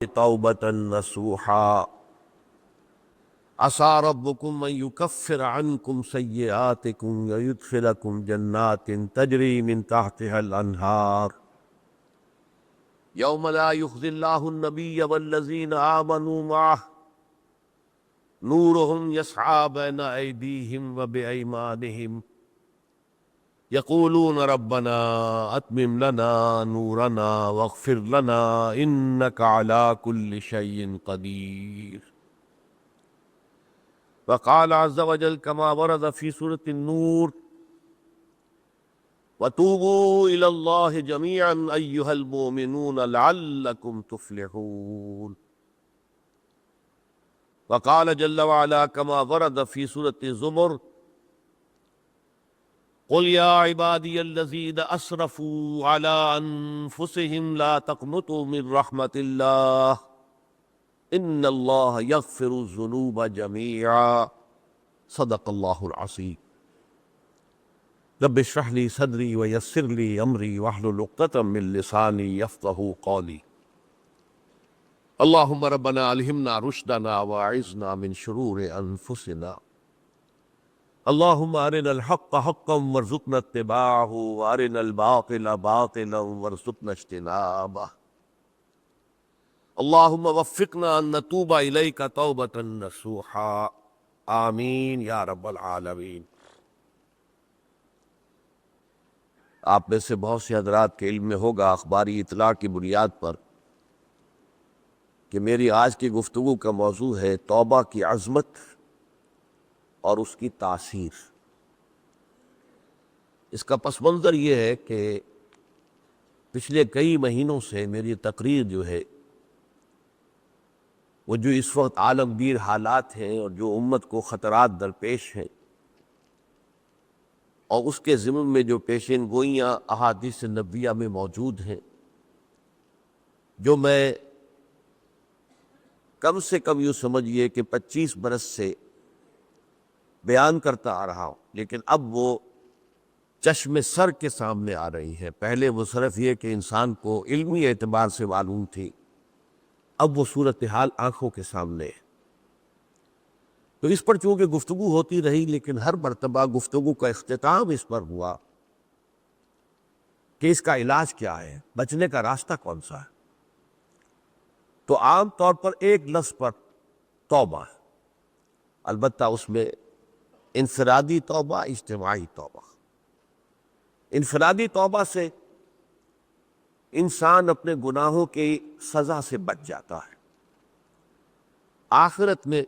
توبة نصوحا عسى ربكم أن يكفر عنكم سيئاتكم ويدخلكم جنات تجري من تحتها الأنهار يوم لا يخزي الله النبي والذين آمنوا معه نورهم يسعى بين أيديهم وبأيمانهم يقولون ربنا أتمم لنا نورنا واغفر لنا إنك على كل شيء قدير. وقال عز وجل كما ورد في سورة النور وتوبوا إلى الله جميعا أيها المؤمنون لعلكم تفلحون. وقال جل وعلا كما ورد في سورة الزمر قل يا عبادي الذين أسرفوا على أنفسهم لا تقنطوا من رحمة الله إن الله يغفر الذنوب جميعا صدق الله العظيم. رب اشرح لي صدري ويسر لي أمري واحلل عقدة من لساني يفقهوا قولي. اللهم ربنا ألهمنا رشدنا وأعذنا من شرور أنفسنا. اللهم أرنا الحق حقا وارزقنا اتباعه وأرنا الباطل باطلا وارزقنا اجتنابه. اللهم وفقنا أن نتوب إليك توبة نصوحا آمین یا رب العالمین۔ آپ میں سے بہت سے حضرات کے علم میں ہوگا اخباری اطلاع کی بنیاد پر کہ میری آج کی گفتگو کا موضوع ہے توبہ کی عظمت اور اس کی تاثیر۔ اس کا پس منظر یہ ہے کہ پچھلے کئی مہینوں سے میری تقریر جو ہے وہ جو اس وقت عالمگیر حالات ہیں اور جو امت کو خطرات درپیش ہیں اور اس کے ضمن میں جو پیشین گوئیاں احادیث نبویہ میں موجود ہیں، جو میں کم سے کم یوں سمجھیے کہ 25 برس سے بیان کرتا آ رہا ہوں، لیکن اب وہ چشم سر کے سامنے آ رہی ہیں۔ پہلے وہ صرف یہ کہ انسان کو علمی اعتبار سے معلوم تھی، اب وہ صورتحال آنکھوں کے سامنے ہے۔ تو اس پر چونکہ گفتگو ہوتی رہی، لیکن ہر مرتبہ گفتگو کا اختتام اس پر ہوا کہ اس کا علاج کیا ہے، بچنے کا راستہ کون سا ہے۔ تو عام طور پر ایک لفظ پر توبہ ہے، البتہ اس میں انفرادی توبہ، اجتماعی توبہ۔ انفرادی توبہ سے انسان اپنے گناہوں کی سزا سے بچ جاتا ہے، آخرت میں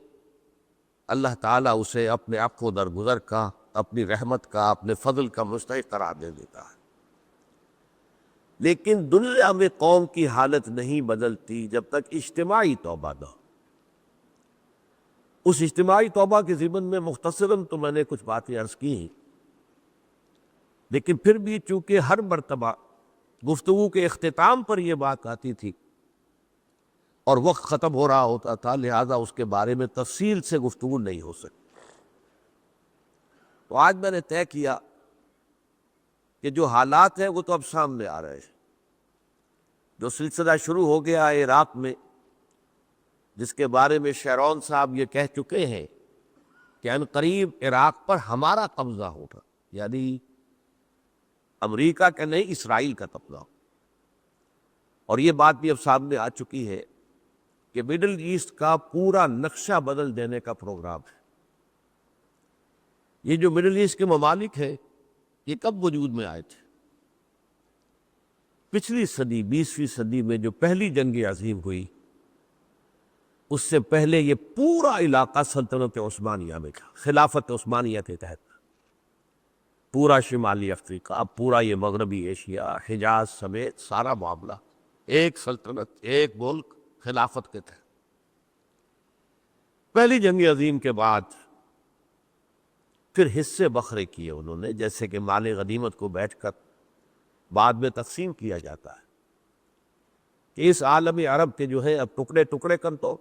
اللہ تعالیٰ اسے اپنے عفو و درگزر کا، اپنی رحمت کا، اپنے فضل کا مستحق قرار دے دیتا ہے۔ لیکن دنیا میں قوم کی حالت نہیں بدلتی جب تک اجتماعی توبہ نہ ہو۔ اس اجتماعی توبہ کے ضمن میں مختصراً تو میں نے کچھ باتیں عرض کی ہیں، لیکن پھر بھی چونکہ ہر مرتبہ گفتگو کے اختتام پر یہ بات آتی تھی اور وقت ختم ہو رہا ہوتا تھا، لہذا اس کے بارے میں تفصیل سے گفتگو نہیں ہو سکتی۔ تو آج میں نے طے کیا کہ جو حالات ہیں وہ تو اب سامنے آ رہے ہیں۔ جو سلسلہ شروع ہو گیا ہے عراق میں، جس کے بارے میں شیرون صاحب یہ کہہ چکے ہیں کہ عنقریب عراق پر ہمارا قبضہ ہوگا، یعنی امریکہ کا نہیں، اسرائیل کا قبضہ ہو۔ اور یہ بات بھی اب سامنے آ چکی ہے کہ مڈل ایسٹ کا پورا نقشہ بدل دینے کا پروگرام ہے۔ یہ جو مڈل ایسٹ کے ممالک ہیں یہ کب وجود میں آئے تھے؟ پچھلی صدی، 20ویں صدی میں جو پہلی جنگ عظیم ہوئی، اس سے پہلے یہ پورا علاقہ سلطنت عثمانیہ میں تھا، خلافت عثمانیہ کے تحت۔ پورا شمالی افریقہ، پورا یہ مغربی ایشیا، حجاز سمیت سارا معاملہ ایک سلطنت، ایک ملک، خلافت کے تحت۔ پہلی جنگ عظیم کے بعد پھر حصے بکھرے کیے انہوں نے، جیسے کہ مال غنیمت کو بیٹھ کر بعد میں تقسیم کیا جاتا ہے کہ اس عالم عرب کے جو ہے اب ٹکڑے ٹکڑے کر دو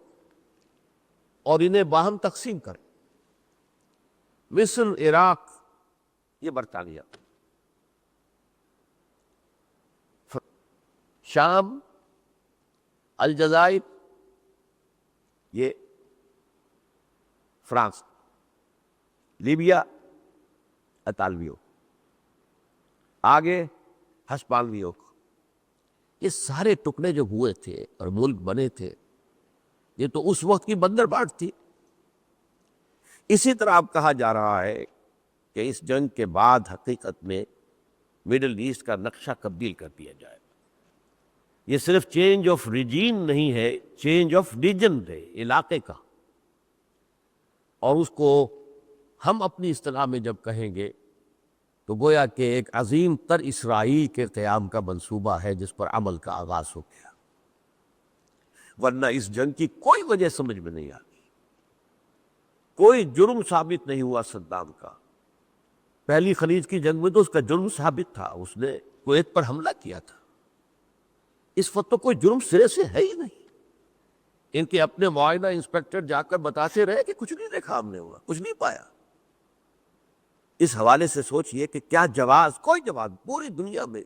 اور انہیں باہم تقسیم کریں۔ مصر، عراق، یہ برطانیہ، شام، الجزائر، یہ فرانس، لیبیا اطالویوں، آگے ہسپانویوں کو، یہ سارے ٹکڑے جو ہوئے تھے اور ملک بنے تھے، یہ تو اس وقت کی بندرباٹ تھی۔ اسی طرح اب کہا جا رہا ہے کہ اس جنگ کے بعد حقیقت میں مڈل ایسٹ کا نقشہ تبدیل کر دیا جائے گا۔ یہ صرف چینج آف ریجین نہیں ہے، چینج آف ریجن ہے، علاقے کا۔ اور اس کو ہم اپنی اصطلاح میں جب کہیں گے تو گویا کہ ایک عظیم تر اسرائیل کے قیام کا منصوبہ ہے جس پر عمل کا آغاز ہو گیا، ورنہ اس جنگ کی کوئی وجہ سمجھ میں نہیں آتی۔ کوئی جرم ثابت نہیں ہوا صدام کا۔ پہلی خلیج کی جنگ میں تو اس کا جرم ثابت تھا، اس نے کویت پر حملہ کیا تھا۔ اس وقت تو کوئی جرم سرے سے ہے ہی نہیں۔ ان کے اپنے معائنہ انسپیکٹر جا کر بتاتے رہے کہ کچھ نہیں دیکھا ہم نے، ہوا کچھ نہیں پایا۔ اس حوالے سے سوچئے کہ کیا جواز، کوئی جواز پوری دنیا میں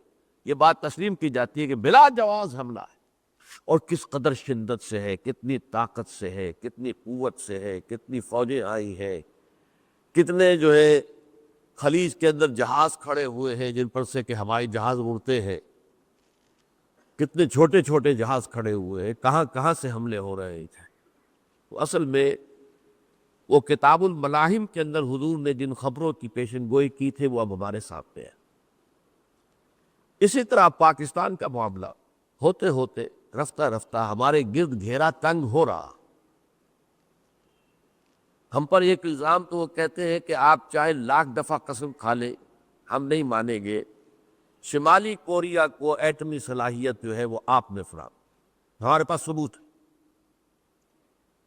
یہ بات تسلیم کی جاتی ہے کہ بلا جواز حملہ ہے، اور کس قدر شدت سے ہے، کتنی طاقت سے ہے، کتنی قوت سے ہے، کتنی فوجیں آئی ہیں، کتنے جو ہے خلیج کے اندر جہاز کھڑے ہوئے ہیں جن پر سے کہ ہوائی جہاز اڑتے ہیں، کتنے چھوٹے چھوٹے جہاز کھڑے ہوئے ہیں، کہاں کہاں سے حملے ہو رہے تھے۔ تو اصل میں وہ کتاب الملاحم کے اندر حضور نے جن خبروں کی پیشن گوئی کی تھی وہ اب ہمارے سامنے ہے۔ اسی طرح پاکستان کا معاملہ ہوتے ہوتے رفتہ رفتہ ہمارے گرد گھیرا تنگ ہو رہا۔ ہم پر ایک الزام تو وہ کہتے ہیں کہ آپ چاہے لاکھ دفعہ قسم کھا لیں ہم نہیں مانیں گے، شمالی کوریا کو ایٹمی صلاحیت جو ہے وہ آپ نے فراہم، ہمارے پاس ثبوت ہے۔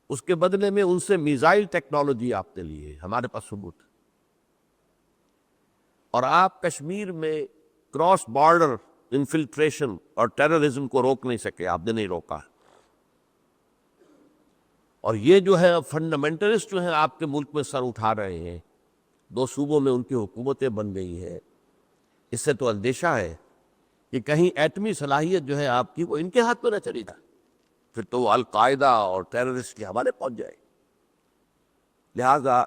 اس کے بدلے میں ان سے میزائل ٹیکنالوجی آپ نے لی ہے، ہمارے پاس ثبوت ہے۔ اور آپ کشمیر میں کراس بارڈر انفلٹریشن اور ٹیررزم کو روک نہیں سکے، آپ نے نہیں روکا ہے۔ اور یہ جو ہے فنڈامنٹلسٹ جو ہیں آپ کے ملک میں سر اٹھا رہے ہیں، 2 صوبوں میں ان کی حکومتیں بن گئی ہیں، اس سے تو اندیشہ ہے کہ کہیں ایٹمی صلاحیت جو ہے آپ کی وہ ان کے ہاتھ میں نہ چلی جائے، پھر تو وہ القاعدہ اور ٹیررسٹ کے حوالے پہنچ جائے۔ لہذا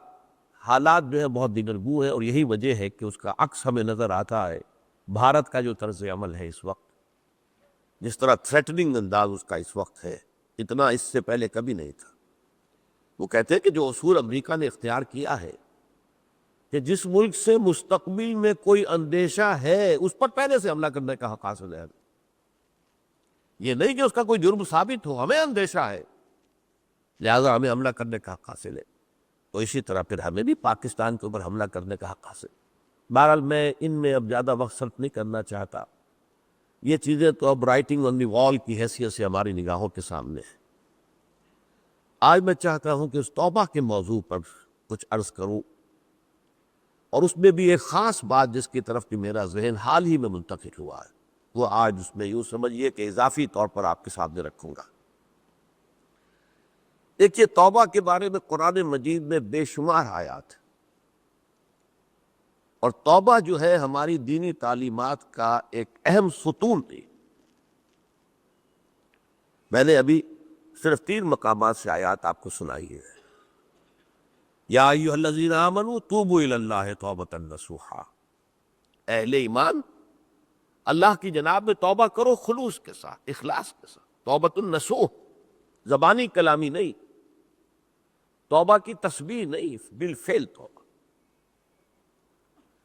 حالات جو ہے بہت دیگرگو ہیں، اور یہی وجہ ہے کہ اس کا عکس ہمیں نظر آتا ہے۔ بھارت کا جو طرز عمل ہے اس وقت، جس طرح تھریٹننگ انداز اس کا اس وقت ہے، اتنا اس سے پہلے کبھی نہیں تھا۔ وہ کہتے ہیں کہ جو اصول امریکہ نے اختیار کیا ہے کہ جس ملک سے مستقبل میں کوئی اندیشہ ہے اس پر پہلے سے حملہ کرنے کا حق حاصل ہے۔ یہ نہیں کہ اس کا کوئی جرم ثابت ہو، ہمیں اندیشہ ہے لہذا ہمیں حملہ کرنے کا حق حاصل ہے، تو اسی طرح پھر ہمیں بھی پاکستان کے اوپر حملہ کرنے کا حق حاصل ہے۔ بہرحال میں ان میں اب زیادہ وقت صرف نہیں کرنا چاہتا، یہ چیزیں تو اب رائٹنگ آن دی وال کی حیثیت سے ہماری نگاہوں کے سامنے ہیں۔ آج میں چاہتا ہوں کہ اس توبہ کے موضوع پر کچھ عرض کروں، اور اس میں بھی ایک خاص بات جس کی طرف کہ میرا ذہن حال ہی میں منتقل ہوا ہے، وہ آج اس میں یوں سمجھیے کہ اضافی طور پر آپ کے سامنے رکھوں گا۔ دیکھیے، توبہ کے بارے میں قرآن مجید میں بے شمار آیات ہیں، اور توبہ جو ہے ہماری دینی تعلیمات کا ایک اہم ستون تھی۔ میں نے ابھی صرف 3 مقامات سے آیات آپ کو سنائی ہے۔ یا ایھا الذین آمنوا توبوا الی اللہ توبۃ نصوحا، اہل ایمان اللہ کی جناب میں توبہ کرو خلوص کے ساتھ، اخلاص کے ساتھ۔ توبۃ النصوح، زبانی کلامی نہیں، توبہ کی تسبیح نہیں، بالفعل توبہ۔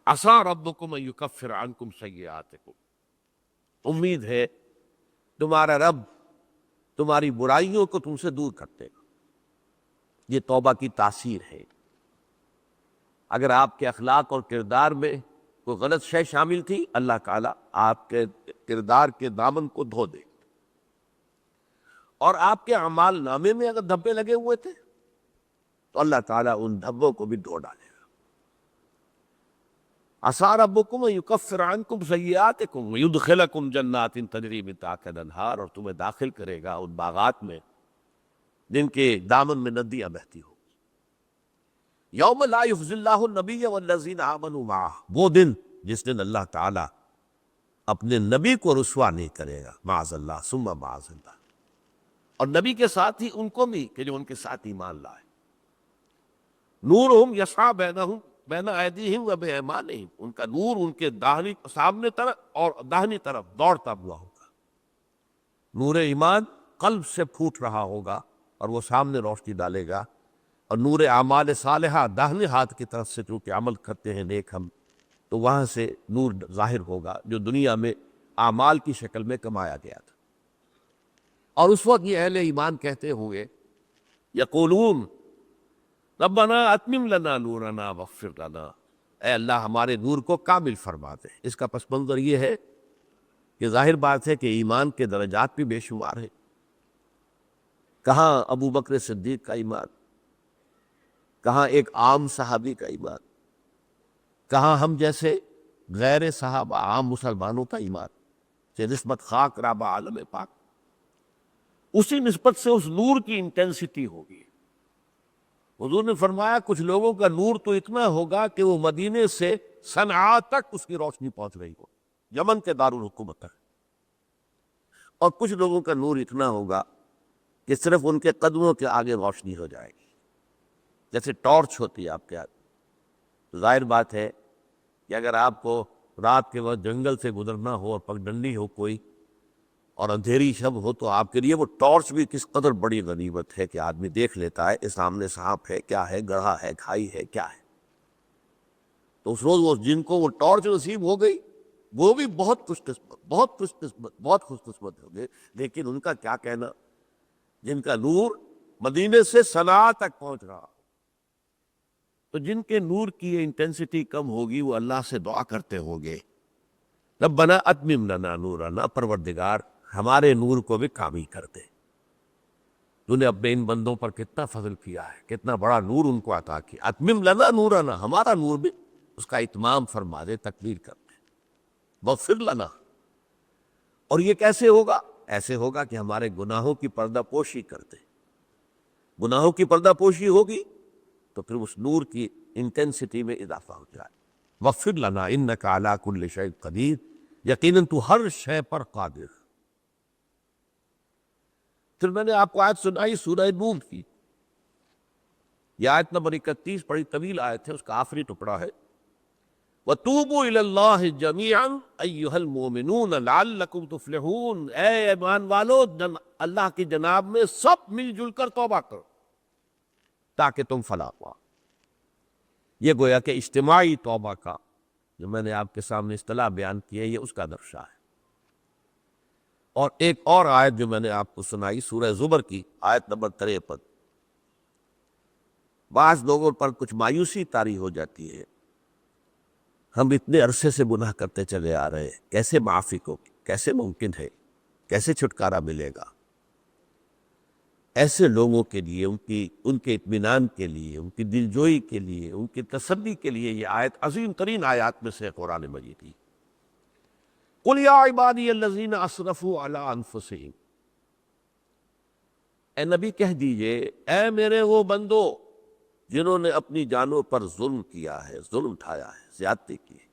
عسیٰ ربکم ان یکفر عنکم سیئاتکم، امید ہے تمہارا رب تمہاری برائیوں کو تم سے دور کر دے گا۔ یہ توبہ کی تاثیر ہے۔ اگر آپ کے اخلاق اور کردار میں کوئی غلط شے شامل تھی، اللہ تعالیٰ آپ کے کردار کے دامن کو دھو دے، اور آپ کے اعمال نامے میں اگر دھبے لگے ہوئے تھے تو اللہ تعالیٰ ان دھبوں کو بھی دھو ڈالے گا۔ عسیٰ ربکم ان یکفر عنکم سیئاتکم ویدخلکم جنات تجری من تحتہا الانہار، اور تمہیں داخل کرے گا ان باغات میں جن کے دامن میں ندیاں بہتی ہوں۔ یوم لا یخزی اللہ النبی والذین آمنوا معہ، وہ دن جس دن اللہ تعالیٰ اپنے نبی کو رسوا نہیں کرے گا، معاذ اللہ ثم معاذ اللہ۔ اور نبی کے ساتھ ہی ان کو بھی کہ جو ان کے ساتھ ایمان لائے. نورہم یسعی بینہم بین ایدیہم و بایمانہم، ان کا نور ان کے سامنے طرف اور داہنی طرف دوڑتا ہوا ہوگا. نور ایمان قلب سے پھوٹ رہا ہوگا اور وہ سامنے روشنی ڈالے گا، اور نور اعمال صالحہ داہنے ہاتھ کی طرف سے چونکہ عمل کرتے ہیں نیک ہم، تو وہاں سے نور ظاہر ہوگا جو دنیا میں اعمال کی شکل میں کمایا گیا تھا. اور اس وقت یہ اہل ایمان کہتے ہوئے یقولون ربنا اتمم لنا نورنا واغفر لنا، اے اللہ ہمارے نور کو کامل فرما دے. اس کا پس منظر یہ ہے کہ ظاہر بات ہے کہ ایمان کے درجات بھی بے شمار ہیں. کہاں ابو بکر صدیق کا ایمان، کہاں ایک عام صحابی کا ایمان، کہاں ہم جیسے غیر صحابہ عام مسلمانوں کا ایمان سے نسبت خاک رابع عالم پاک. اسی نسبت سے اس نور کی انٹینسٹی ہوگی. حضور نے فرمایا کچھ لوگوں کا نور تو اتنا ہوگا کہ وہ مدینے سے صنعاء تک اس کی روشنی پہنچ رہی ہو، یمن کے دارالحکومت تک. اور کچھ لوگوں کا نور اتنا ہوگا کہ صرف ان کے قدموں کے آگے روشنی ہو جائے گی، جیسے ٹارچ ہوتی ہے آپ کے ہاتھ. ظاہر بات ہے کہ اگر آپ کو رات کے وقت جنگل سے گزرنا ہو اور پگڈنڈی ہو کوئی اور اندھیری شب ہو، تو آپ کے لیے وہ ٹارچ بھی کس قدر بڑی غنیمت ہے کہ آدمی دیکھ لیتا ہے کہ سامنے سانپ ہے، کیا ہے، گڑھا ہے، کھائی ہے، کیا ہے. تو اس روز وہ جن کو وہ ٹارچ نصیب ہو گئی وہ بھی بہت خوش قسمت، بہت خوش قسمت ہو گئے. لیکن ان کا کیا کہنا جن کا نور مدینے سے صنعاء تک پہنچ رہا. تو جن کے نور کی یہ انٹینسٹی کم ہوگی وہ اللہ سے دعا کرتے ہوں گے ربنا اتمم لنا نورنا، پروردگار ہمارے نور کو بھی کامل کر دے. تو نے اپنے ان بندوں پر کتنا فضل کیا ہے، کتنا بڑا نور ان کو عطا کیا. اتمم لنا نورنا، ہمارا نور بھی اس کا اتمام فرما دے، تکمیل کر دے. واغفر لنا، اور یہ کیسے ہوگا؟ ایسے ہوگا کہ ہمارے گناہوں کی پردہ پوشی کر دے. گناہوں کی پردہ پوشی ہوگی تو پھر اس نور کی انٹینسٹی میں اضافہ ہو جائے. واغفر لنا انک علی کل شیء قدیر، یقیناً تو ہر شے پر قادر. پھر میں نے آپ کو آیت سنائی سورہ نور کی، یہ آیت نمبر 31، بڑی طویل آیت ہے، اس کا آخری ٹکڑا ہے وَتُوبُوا إِلَى اللَّهِ جَمِيعًا أَيُّهَا الْمُؤْمِنُونَ لَعَلَّكُمْ تُفْلِحُونَ. اے ایمان والو اللہ کی جناب میں سب مل جل کر توبہ کرو تاکہ تم فلاح پاؤ. یہ گویا کہ اجتماعی توبہ کا جو میں نے آپ کے سامنے اصطلاح بیان کی ہے، یہ اس کا درشا ہے. اور ایک اور آیت جو میں نے آپ کو سنائی سورہ زمر کی آیت نمبر 53، بعض لوگوں پر کچھ مایوسی طاری ہو جاتی ہے، ہم اتنے عرصے سے گناہ کرتے چلے آ رہے ہیں، کیسے معافی کو، کیسے ممکن ہے، کیسے چھٹکارا ملے گا. ایسے لوگوں کے لیے ان کے اطمینان کے لیے، ان کی دلجوئی کے لیے، ان کی تسلی کے لیے یہ آیت عظیم ترین آیات میں سے قرآن مجید کی. قل یا عبادی الذین اسرفوا علی انفسہم، اے نبی کہہ دیجئے اے میرے وہ بندو جنہوں نے اپنی جانوں پر ظلم کیا ہے، ظلم اٹھایا ہے، زیادتی کی ہے.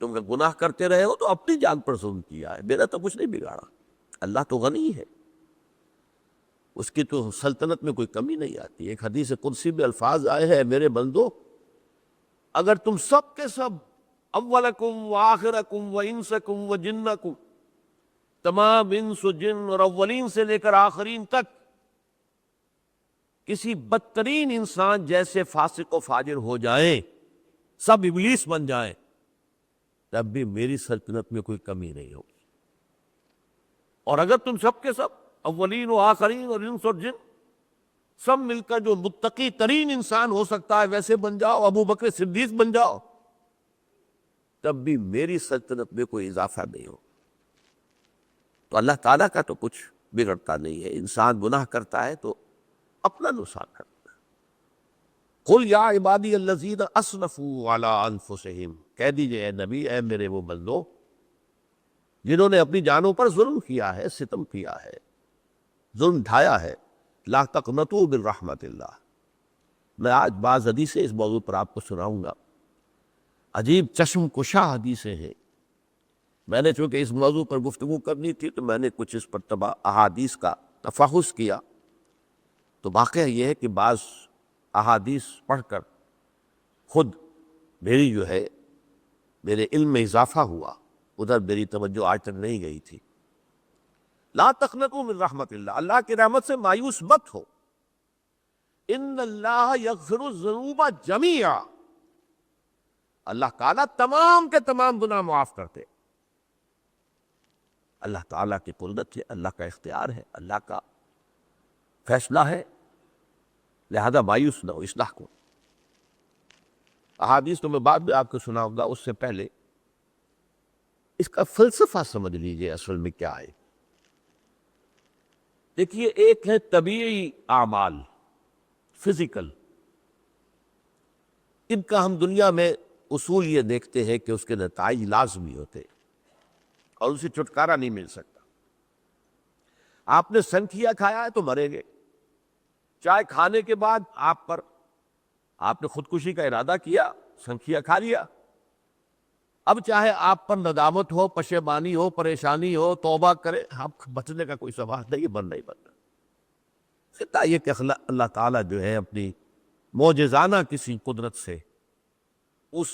تم گناہ کرتے رہے ہو تو اپنی جان پر ظلم کیا ہے، میرا تو کچھ نہیں بگاڑا. اللہ تو غنی ہے، اس کی تو سلطنت میں کوئی کمی نہیں آتی. ایک حدیث قدسی میں الفاظ آئے ہیں میرے بندو اگر تم سب کے سب اولکم و آخرکم و انسکم و جنکم، تمام انس و جن اور اولین سے لے کر آخرین تک کسی بدترین انسان جیسے فاسق و فاجر ہو جائیں، سب ابلیس بن جائیں، تب بھی میری سلطنت میں کوئی کمی نہیں ہوگی. اور اگر تم سب کے سب اولین و آخرین اور انس اور جن سب مل کر جو متقی ترین انسان ہو سکتا ہے ویسے بن جاؤ، ابو بکر صدیق بن جاؤ، تب بھی میری سلطنت میں کوئی اضافہ نہیں ہو. تو اللہ تعالیٰ کا تو کچھ بگڑتا نہیں ہے. انسان گناہ کرتا ہے تو اپنا نقصان کرتا ہے. قل یا عبادی الذین اسرفوا علی انفسہم، کہہ دیجئے اے نبی اے میرے وہ بندو جنہوں نے اپنی جانوں پر ظلم کیا ہے، ستم کیا ہے، ظلم ڈھایا ہے، لا تقنطوا من رحمت اللہ. میں آج بعض حدیثیں اس موضوع پر آپ کو سناؤں گا، عجیب چشم کشا حدیثیں ہیں میں نے چونکہ اس موضوع پر گفتگو کرنی تھی تو میں نے کچھ اس پر احادیث کا تفحص کیا، تو واقعہ یہ ہے کہ بعض احادیث پڑھ کر خود میری جو ہے میرے علم میں اضافہ ہوا، ادھر میری توجہ آج تک نہیں گئی تھی۔ لا تقنطوا من رحمت اللہ، اللہ کی رحمت سے مایوس مت ہو۔ ان اللہ یغفر الذنوب جمیعا، اللہ تعالیٰ تمام کے تمام گناہ معاف کرتے۔ اللہ تعالیٰ کی قدرت ہے، اللہ کا اختیار ہے، اللہ کا فیصلہ ہے، لہذا مایوس نہ ہو، اصلاح کو۔ احادیث تو میں بعد میں آپ کو سناؤں گا، اس سے پہلے اس کا فلسفہ سمجھ لیجئے اصل میں کیا ہے۔ دیکھیے، ایک ہے طبیعی اعمال، فزیکل، ان کا ہم دنیا میں اصول یہ دیکھتے ہیں کہ اس کے نتائج لازمی ہوتے اور اسے چھٹکارا نہیں مل سکتا۔ آپ نے سنکھیا کھایا ہے تو مریں گے، چائے کھانے کے بعد آپ نے خودکشی کا ارادہ کیا، سنکھیا کھا لیا، اب چاہے آپ پر ندامت ہو، پشیمانی ہو، پریشانی ہو، توبہ کرے، آپ بچنے کا کوئی سوال نہیں، بننا ہی بننا۔ ستا یہ کہ اللہ تعالیٰ جو ہے اپنی معجزانہ کسی قدرت سے اس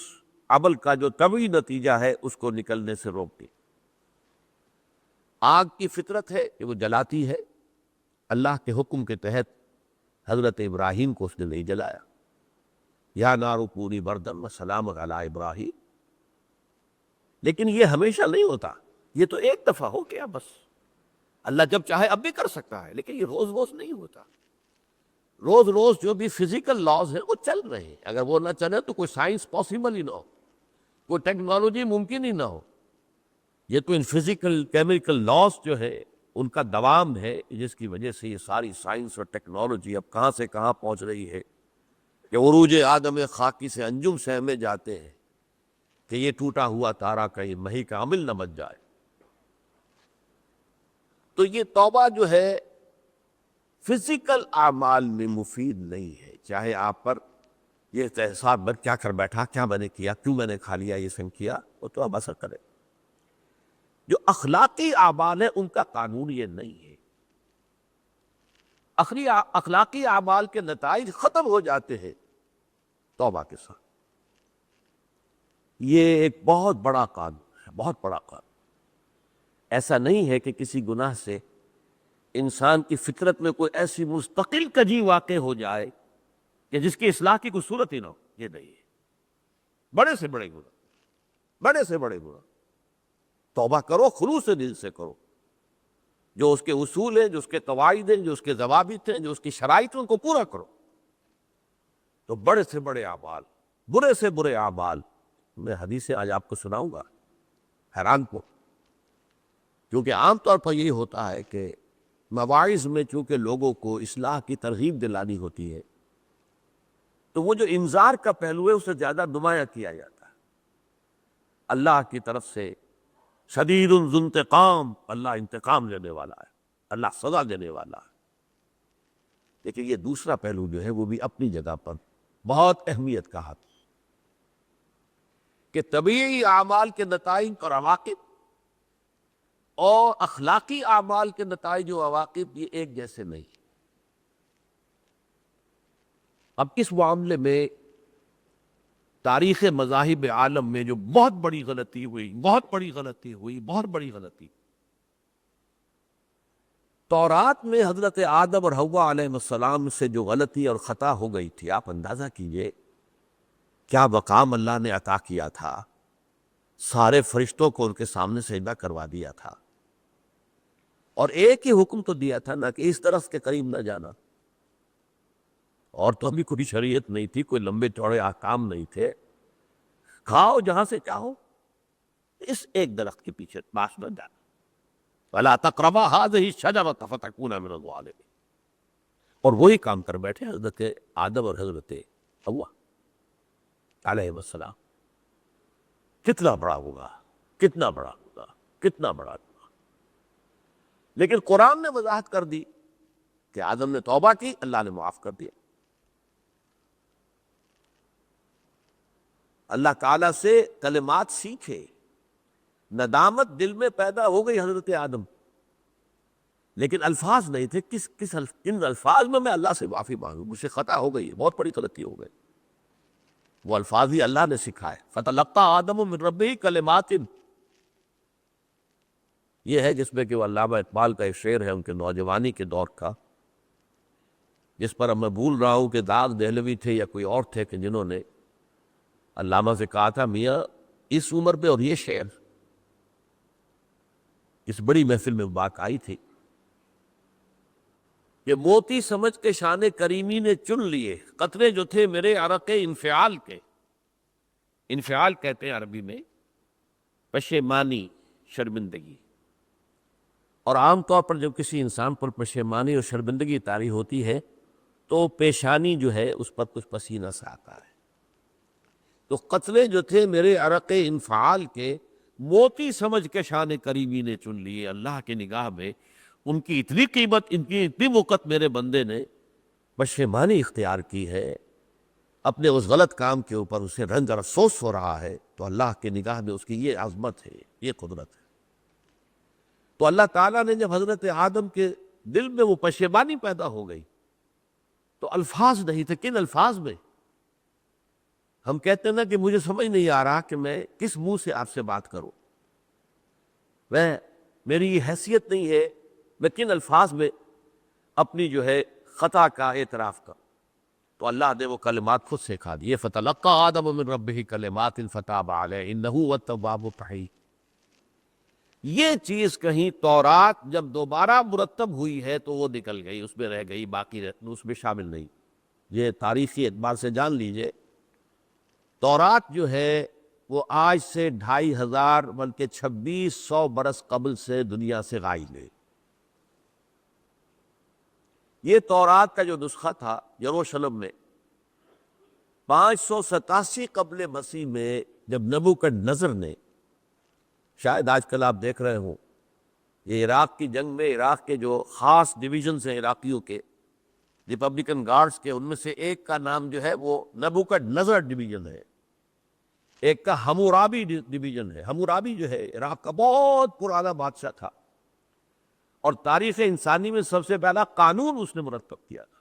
عمل کا جو طبعی نتیجہ ہے اس کو نکلنے سے روک دی۔ آگ کی فطرت ہے کہ وہ جلاتی ہے، اللہ کے حکم کے تحت حضرت ابراہیم کو اس نے نہیں جلایا، یا نار کونی بردن وسلام علی ابراہیم۔ لیکن یہ ہمیشہ نہیں ہوتا، یہ تو ایک دفعہ ہو گیا بس۔ اللہ جب چاہے اب بھی کر سکتا ہے، لیکن یہ روز روز نہیں ہوتا۔ روز روز جو بھی فزیکل لاز ہیں وہ چل رہے ہیں، اگر وہ نہ چلے تو کوئی سائنس پاسبل ہی نہ ہو، کوئی ٹیکنالوجی ممکن ہی نہ ہو۔ یہ تو ان فزیکل کیمیکل لاز جو ہے ان کا دوام ہے، جس کی وجہ سے یہ ساری سائنس اور ٹیکنالوجی اب کہاں سے کہاں پہنچ رہی ہے کہ عروج آدم خاکی سے انجم سہمے جاتے ہیں کہ یہ ٹوٹا ہوا تارا کہیں مہی کا عمل نہ بچ جائے۔ تو یہ توبہ جو ہے فزیکل اعمال میں مفید نہیں ہے، چاہے آپ پر یہ احساس میں کیا کر بیٹھا، کیا میں نے کیا، کیوں میں نے کھا لیا یہ سن کیا، وہ تو اب اثر کرے۔ جو اخلاقی اعمال ہیں ان کا قانون یہ نہیں ہے۔ اخلاقی اعمال کے نتائج ختم ہو جاتے ہیں توبہ کے ساتھ۔ یہ ایک بہت بڑا قانون ہے، بہت بڑا قانون۔ ایسا نہیں ہے کہ کسی گناہ سے انسان کی فطرت میں کوئی ایسی مستقل کجی واقع ہو جائے کہ جس کی اصلاح کی کوئی صورت ہی نہ ہو، یہ نہیں ہے۔ بڑے سے بڑے گناہ، بڑے سے بڑے گناہ توبہ کرو، خلوص دل سے کرو، جو اس کے اصول ہیں، جو اس کے قواعد ہیں، جو اس کے ضوابط ہیں، جو اس کی شرائط ہیں، ان کو پورا کرو۔ تو بڑے سے بڑے اعمال، برے سے برے اعمال، میں حدیثیں آج آپ کو سناؤں گا، حیران کو، کیونکہ عام طور پر یہی ہوتا ہے کہ مواعظ میں چونکہ لوگوں کو اصلاح کی ترغیب دلانی ہوتی ہے تو وہ جو انذار کا پہلو ہے اسے زیادہ نمایاں کیا جاتا ہے۔ اللہ کی طرف سے شدید ذو انتقام، اللہ انتقام لینے والا ہے، اللہ سزا دینے والا ہے۔ لیکن یہ دوسرا پہلو جو ہے وہ بھی اپنی جگہ پر بہت اہمیت کا حامل کہ طبیعی اعمال کے نتائج اور عواقب اور اخلاقی اعمال کے نتائج و عواقب یہ ایک جیسے نہیں۔ اب اس معاملے میں تاریخ مذاہب عالم میں جو بہت بڑی غلطی ہوئی، تورات میں حضرت آدم اور حوا علیہ السلام سے جو غلطی اور خطا ہو گئی تھی، آپ اندازہ کیجئے کیا مقام اللہ نے عطا کیا تھا، سارے فرشتوں کو ان کے سامنے سجدہ کروا دیا تھا، اور ایک ہی حکم تو دیا تھا نا کہ اس طرف کے قریب نہ جانا، اور تو ابھی کوئی شریعت نہیں تھی، کوئی لمبے چوڑے احکام نہیں تھے، کھاؤ جہاں سے چاہو، اس ایک درخت کے پیچھے پاس نہ جانا، وَلَا تَقْرَبَا هَٰذِهِ الشَّجَرَةَ فَتَكُونَا مِنَ الظَّالِمِينَ۔ اور وہی کام کر بیٹھے حضرت آدم اور حضرت حوا علیہ السلام۔ کتنا بڑا ہوگا، کتنا بڑا ہوگا، کتنا بڑا ہوگا۔ لیکن قرآن نے وضاحت کر دی کہ آدم نے توبہ کی، اللہ نے معاف کر دیا۔ اللہ تعالیٰ سے کلمات سیکھے، ندامت دل میں پیدا ہو گئی حضرت آدم، لیکن الفاظ نہیں تھے، کن الفاظ میں اللہ سے معافی مانگوں، مجھ سے خطا ہو گئی ہے، بہت بڑی غلطی ہو گئی۔ وہ الفاظ ہی اللہ نے سکھائے، فتلقى آدم من ربہ کلمات، یہ ہے جس میں کہ وہ علامہ اقبال کا ایک شعر ہے ان کے نوجوانی کے دور کا، جس پر اب میں بھول رہا ہوں کہ داغ دہلوی تھے یا کوئی اور تھے کہ جنہوں نے علامہ سے کہا تھا میاں اس عمر پہ اور یہ شعر، اس بڑی محفل میں بات آئی تھی کہ موتی سمجھ کے شان کریمی نے چن لیے قطرے جو تھے میرے عرق انفعال کے، انفعال کہتے ہیں عربی میں پشیمانی، شرمندگی، اور عام طور پر جب کسی انسان پر پشیمانی اور شرمندگی طاری ہوتی ہے تو پیشانی جو ہے اس پر کچھ پسینہ سا آتا ہے۔ تو قطرے جو تھے میرے عرق انفعال کے، موتی سمجھ کے شان کریمی نے چن لیے، اللہ کی نگاہ میں ان کی اتنی قیمت، ان کی اتنی وقت میرے بندے نے پشیمانی اختیار کی ہے اپنے اس غلط کام کے اوپر، اسے رنج اور افسوس ہو رہا ہے، تو اللہ کی نگاہ میں اس کی یہ عظمت ہے، یہ قدرت ہے۔ تو اللہ تعالیٰ نے جب حضرت آدم کے دل میں وہ پشیمانی پیدا ہو گئی تو الفاظ نہیں تھے، کن الفاظ میں؟ ہم کہتے ہیں نا کہ مجھے سمجھ نہیں آ رہا کہ میں کس منہ سے آپ سے بات کروں، میری یہ حیثیت نہیں ہے، میں کن الفاظ میں اپنی جو ہے خطا کا اعتراف کروں۔ تو اللہ نے وہ کلمات خود سکھا دیے، فَتَلَقَّى آدَمُ مِن رَبِّهِ كَلِمَاتٍ فَتَابَ عَلَيْهِ إِنَّهُ هُوَ التَّوَّابُ الرَّحِيمُ۔ یہ چیز کہیں تورات جب دوبارہ مرتب ہوئی ہے تو وہ نکل گئی، اس میں رہ گئی، باقی اس میں شامل نہیں۔ یہ تاریخی اعتبار سے جان لیجئے، تورات جو ہے وہ آج سے 2500 بلکہ 2600 برس قبل سے دنیا سے غائب ہے۔ یہ تورات کا جو نسخہ تھا یروشلم میں 587 قبل مسیح میں، جب نبوکدنضر نے، شاید آج کل آپ دیکھ رہے ہوں، یہ عراق کی جنگ میں عراق کے جو خاص ڈویژنز ہیں عراقیوں کے، ریپبلکن گارڈز کے، ان میں سے ایک کا نام جو ہے وہ نبوکدنضر ڈویژن ہے، ایک کا حمورابی ڈویژن ہے۔ حمورابی جو ہے عراق کا بہت پرانا بادشاہ تھا، اور تاریخ انسانی میں سب سے پہلا قانون اس نے مرتب کیا تھا،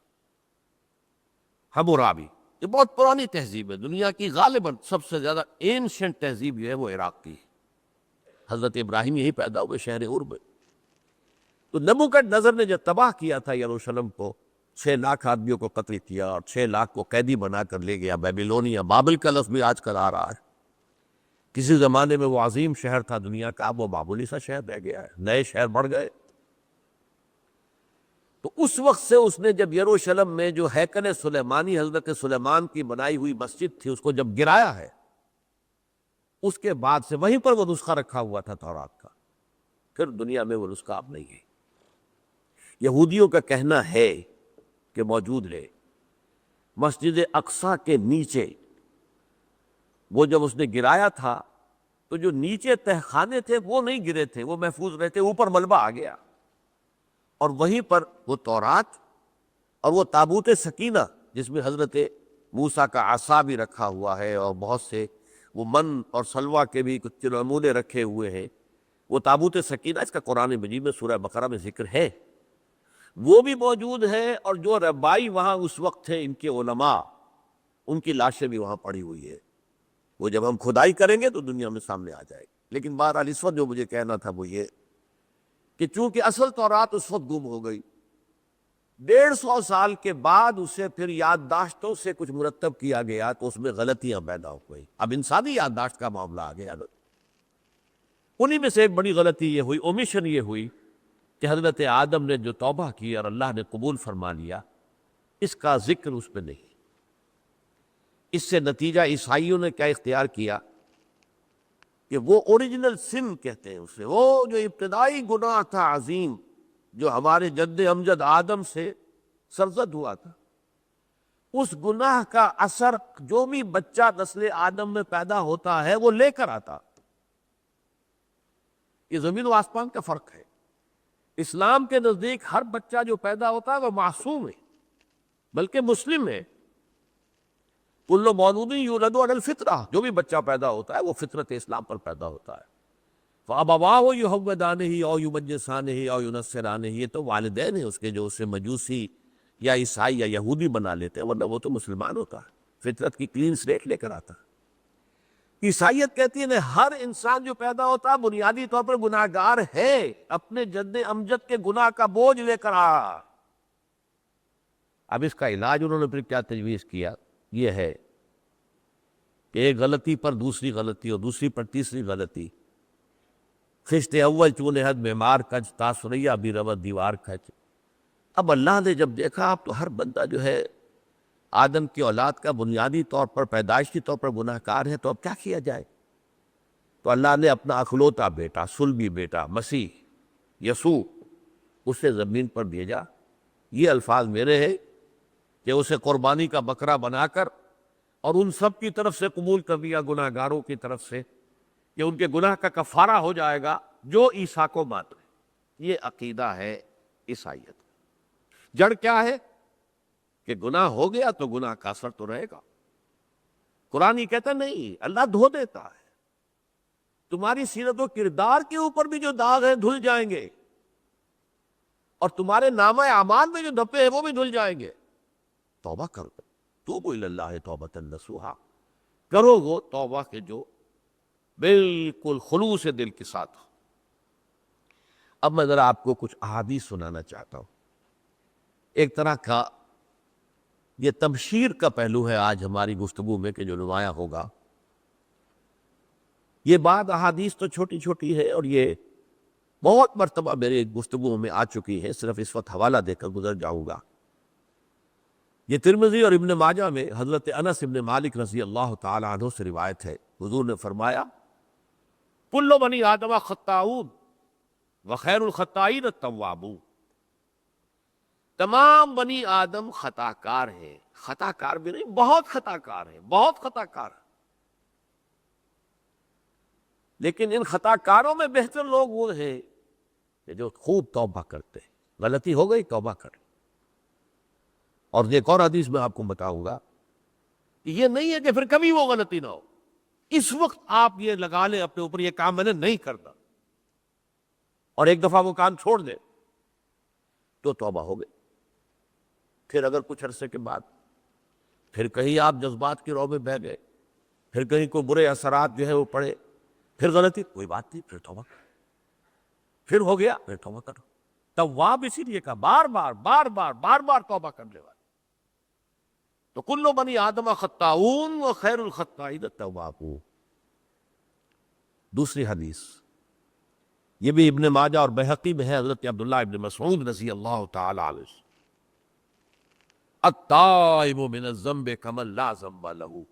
حمورابی۔ یہ بہت پرانی تہذیب ہے، دنیا کی غالباً سب سے زیادہ اینشنٹ تہذیب جو ہے وہ عراق کی ہے۔ حضرت ابراہیم یہی پیدا ہوئے شہر عر میں۔ تو نبوکدنضر نے جب تباہ کیا تھا یروشلم کو، 6 لاکھ آدمیوں کو قتل کیا اور 6 لاکھ کو قیدی بنا کر لے گیا بیبیلونیا، بابل کا لفظ بھی آج کل آ رہا ہے۔ کسی زمانے میں وہ عظیم شہر تھا دنیا کا، اب وہ معمولی سا شہر رہ گیا ہے، نئے شہر بڑھ گئے۔ تو اس وقت سے اس نے جب یروشلم میں جو ہیکل سلیمانی حضرت سلیمان کی بنائی ہوئی مسجد تھی اس کو جب گرایا ہے، اس کے بعد سے وہیں پر وہ نسخہ رکھا ہوا تھا تورات کا، پھر دنیا میں وہ نسخہ اب نہیں ہے۔ یہودیوں کا کہنا ہے کہ موجود ہے مسجد اقصیٰ کے نیچے، وہ جب اس نے گرایا تھا تو جو نیچے تہخانے تھے وہ نہیں گرے تھے، وہ محفوظ رہتے، اوپر ملبہ آ گیا، اور وہیں پر وہ تورات اور وہ تابوت سکینہ جس میں حضرت موسیٰ کا عصا بھی رکھا ہوا ہے اور بہت سے وہ من اور سلوہ کے بھی کچھ نمونے رکھے ہوئے ہیں، وہ تابوت سکینہ، اس کا قرآن مجید میں سورہ بقرہ میں ذکر ہے، وہ بھی موجود ہے، اور جو ربائی وہاں اس وقت تھے ان کے علماء، ان کی لاشیں بھی وہاں پڑی ہوئی ہے، وہ جب ہم کھدائی کریں گے تو دنیا میں سامنے آ جائے گی۔ لیکن بہرحال اس وقت جو مجھے کہنا تھا وہ یہ کہ چونکہ اصل تورات اس وقت گم ہو گئی، 150 سال کے بعد اسے پھر یادداشتوں سے کچھ مرتب کیا گیا تو اس میں غلطیاں پیدا ہو گئی، اب انسانی یادداشت کا معاملہ آ گیا۔ انہی میں سے ایک بڑی غلطی یہ ہوئی، اومیشن یہ ہوئی کہ حضرت آدم نے جو توبہ کی اور اللہ نے قبول فرما لیا، اس کا ذکر اس پہ نہیں۔ اس سے نتیجہ عیسائیوں نے کیا اختیار کیا کہ وہ اوریجنل سن کہتے ہیں اسے، وہ جو ابتدائی گناہ تھا عظیم جو ہمارے جد امجد آدم سے سرزد ہوا تھا، اس گناہ کا اثر جو بھی بچہ نسل آدم میں پیدا ہوتا ہے وہ لے کر آتا۔ یہ زمین و آسمان کا فرق ہے۔ اسلام کے نزدیک ہر بچہ جو پیدا ہوتا ہے وہ معصوم ہے، بلکہ مسلم ہے۔ کل مولود یولد علی الفطرہ، جو بھی بچہ پیدا ہوتا ہے وہ فطرت اسلام پر پیدا ہوتا ہے۔ فَأَبَوَاهُ يُهَوِّدَانِهِ أَوْ يُمَجِّسَانِهِ أَوْ يُنَصِّرَانِهِ، یہ تو والدین ہیں اس کے جو اسے مجوسی یا عیسائی یا یہودی بنا لیتے ہیں، ورنہ وہ تو مسلمان ہوتا ہے، فطرت کی کلین سلیٹ لے کر آتا ہے۔ عیسائیت کہتی ہے ہر انسان جو پیدا ہوتا ہے بنیادی طور پر گناہگار ہے، اپنے جد امجد کے گناہ کا بوجھ لے کر آ۔ اب اس کا علاج انہوں نے پھر کیا تجویز کیا، یہ ہے کہ ایک غلطی پر دوسری غلطی اور دوسری پر تیسری غلطی، خشت اول چونے حد معمار کج تا سریا بھی رود دیوار کھچ۔ اب اللہ نے جب دیکھا اب تو ہر بندہ جو ہے آدم کی اولاد کا بنیادی طور پر پیدائشی طور پر گناہ کار ہے، تو اب کیا کیا جائے؟ تو اللہ نے اپنا اکلوتا بیٹا، صلبی بیٹا مسیح یسوع اسے زمین پر بھیجا۔ یہ الفاظ میرے ہیں کہ اسے قربانی کا بکرا بنا کر اور ان سب کی طرف سے قبول کر دیا، گناہ گاروں کی طرف سے، کہ ان کے گناہ کا کفارہ ہو جائے گا جو عیسیٰ کو مانتے ہیں۔ یہ عقیدہ ہے عیسائیت۔ جڑ کیا ہے کہ گناہ ہو گیا تو گناہ کا اثر تو رہے گا۔ قرآن ہی کہتا نہیں، اللہ دھو دیتا ہے، تمہاری سیرت و کردار کے اوپر بھی جو داغ ہیں دھل جائیں گے، اور تمہارے نامہ اعمال میں جو دھبے ہیں وہ بھی دھل جائیں گے۔ توبہ کرو، توبوا الی اللہ توبۃ نصوحا، کرو وہ توبہ کے جو بالکل خلوص دل کے ساتھ ہو۔ اب میں ذرا آپ کو کچھ احادیث سنانا چاہتا ہوں۔ ایک طرح کا یہ تبشیر کا پہلو ہے آج ہماری گفتگو میں کہ جو نمایاں ہوگا۔ یہ بات احادیث تو چھوٹی چھوٹی ہے اور یہ بہت مرتبہ میرے گفتگو میں آ چکی ہے، صرف اس وقت حوالہ دے کر گزر جاؤں گا۔ یہ ترمذی اور ابن ماجہ میں حضرت انس ابن مالک رضی اللہ تعالی عنہ سے روایت ہے، حضور نے فرمایا کل بنی آدم خطاؤون وخیر الخطائین التوابون، تمام بنی آدم خطا کار ہیں، خطا کار بھی نہیں، بہت خطا کار ہیں، بہت خطا کار ہیں، لیکن ان خطا کاروں میں بہتر لوگ وہ ہیں کہ جو خوب توبہ کرتے ہیں۔ غلطی ہو گئی توبہ کریں۔ اور ایک اور حدیث میں آپ کو بتاؤں گا کہ یہ نہیں ہے کہ پھر کبھی وہ غلطی نہ ہو، اس وقت آپ یہ لگا لیں اپنے اوپر یہ کام میں نے نہیں کرنا، اور ایک دفعہ وہ کام چھوڑ دیں تو توبہ ہو گئی۔ پھر اگر کچھ عرصے کے بعد پھر کہیں آپ جذبات کی رو میں بہہ گئے، پھر کہیں کوئی برے اثرات جو ہے وہ پڑے، پھر غلطی، کوئی بات نہیں، پھر توبہ کرو، پھر ہو گیا پھر توبہ کرو۔ تواب اسی لیے کہا بار بار بار بار بار بار توبہ کرنے والے۔ تو کل بنی آدم خطاؤون وخیر الخطائین التوابون۔ دوسری حدیث یہ بھی ابن ماجہ اور بہقی میں ہے، حضرت عبداللہ ابن مسعود رضی اللہ تعالی عنہ سے، التائب من الذنب کمن لا ذنب لہ،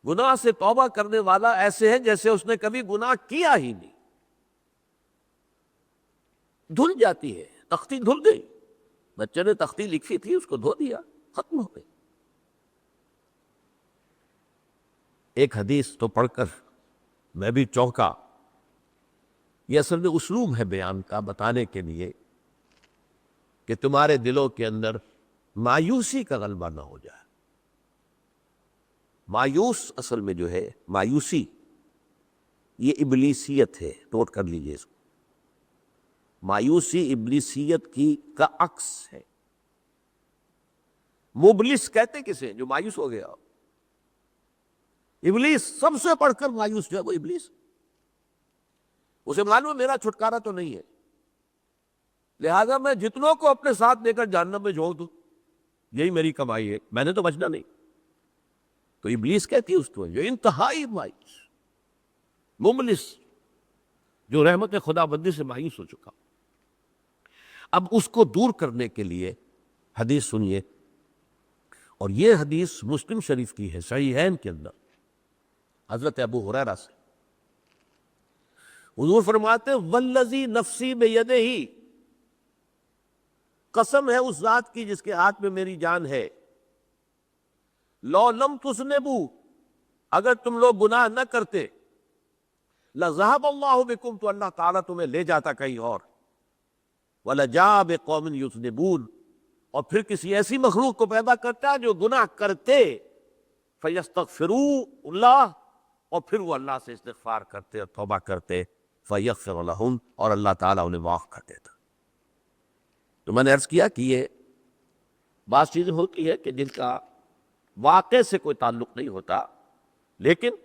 گناہ سے توبہ کرنے والا ایسے ہے جیسے اس نے کبھی گناہ کیا ہی نہیں۔ دھل جاتی ہے، تختی دھل گئی، بچے نے تختی لکھی تھی اس کو دھو دیا، ختم ہو گئی۔ ایک حدیث تو پڑھ کر میں بھی چونکا، یہ اصل میں اسلوب ہے بیان کا، بتانے کے لیے کہ تمہارے دلوں کے اندر مایوسی کا غلبہ نہ ہو جائے۔ مایوس اصل میں جو ہے مایوسی یہ ابلیسیت ہے، نوٹ کر لیجئے اس کو۔ مایوسی ابلیسیت کی کا عکس ہے۔ مبلس کہتے کسے جو مایوس ہو گیا؟ ابلیس سب سے بڑھ کر مایوس جو ہے وہ ابلیس، اسے معلوم ہے میرا چھٹکارا تو نہیں ہے، لہذا میں جتنوں کو اپنے ساتھ لے کر جہنم میں جھونک دوں، یہی میری کمائی ہے، میں نے تو بچنا نہیں۔ تو ابلیس کہتی ہے اس کو جو انتہائی مایوس، مبلس، جو رحمت خدا بندی سے مایوس ہو چکا۔ اب اس کو دور کرنے کے لیے حدیث سنیے، اور یہ حدیث مسلم شریف کی ہے، صحیحین کے اندر، حضرت ابو ہریرہ سے۔ حضور فرماتے ہیں والذی نفسی بیدہ، قسم ہے اس ذات کی جس کے ہاتھ میں میری جان ہے، لو لم تذنبوا، اگر تم لوگ گناہ نہ کرتے، لذهب اللہ بکم، تو اللہ تعالیٰ تمہیں لے جاتا کہیں اور، وَلَجَاءَ بِقَوْمٍ يُذْنِبُونَ، اور پھر کسی ایسی مخلوق کو پیدا کرتا جو گناہ کرتے، فَيَسْتَغْفِرُوا اللہ، اور پھر وہ اللہ سے استغفار کرتے اور توبہ کرتے، فَيَغْفِرُ لَهُمْ، اور اللہ تعالیٰ انہیں معاف کر دیتا۔ تو میں نے عرض کیا کہ یہ بعض چیزیں ہوتی ہے کہ جن کا واقع سے کوئی تعلق نہیں ہوتا، لیکن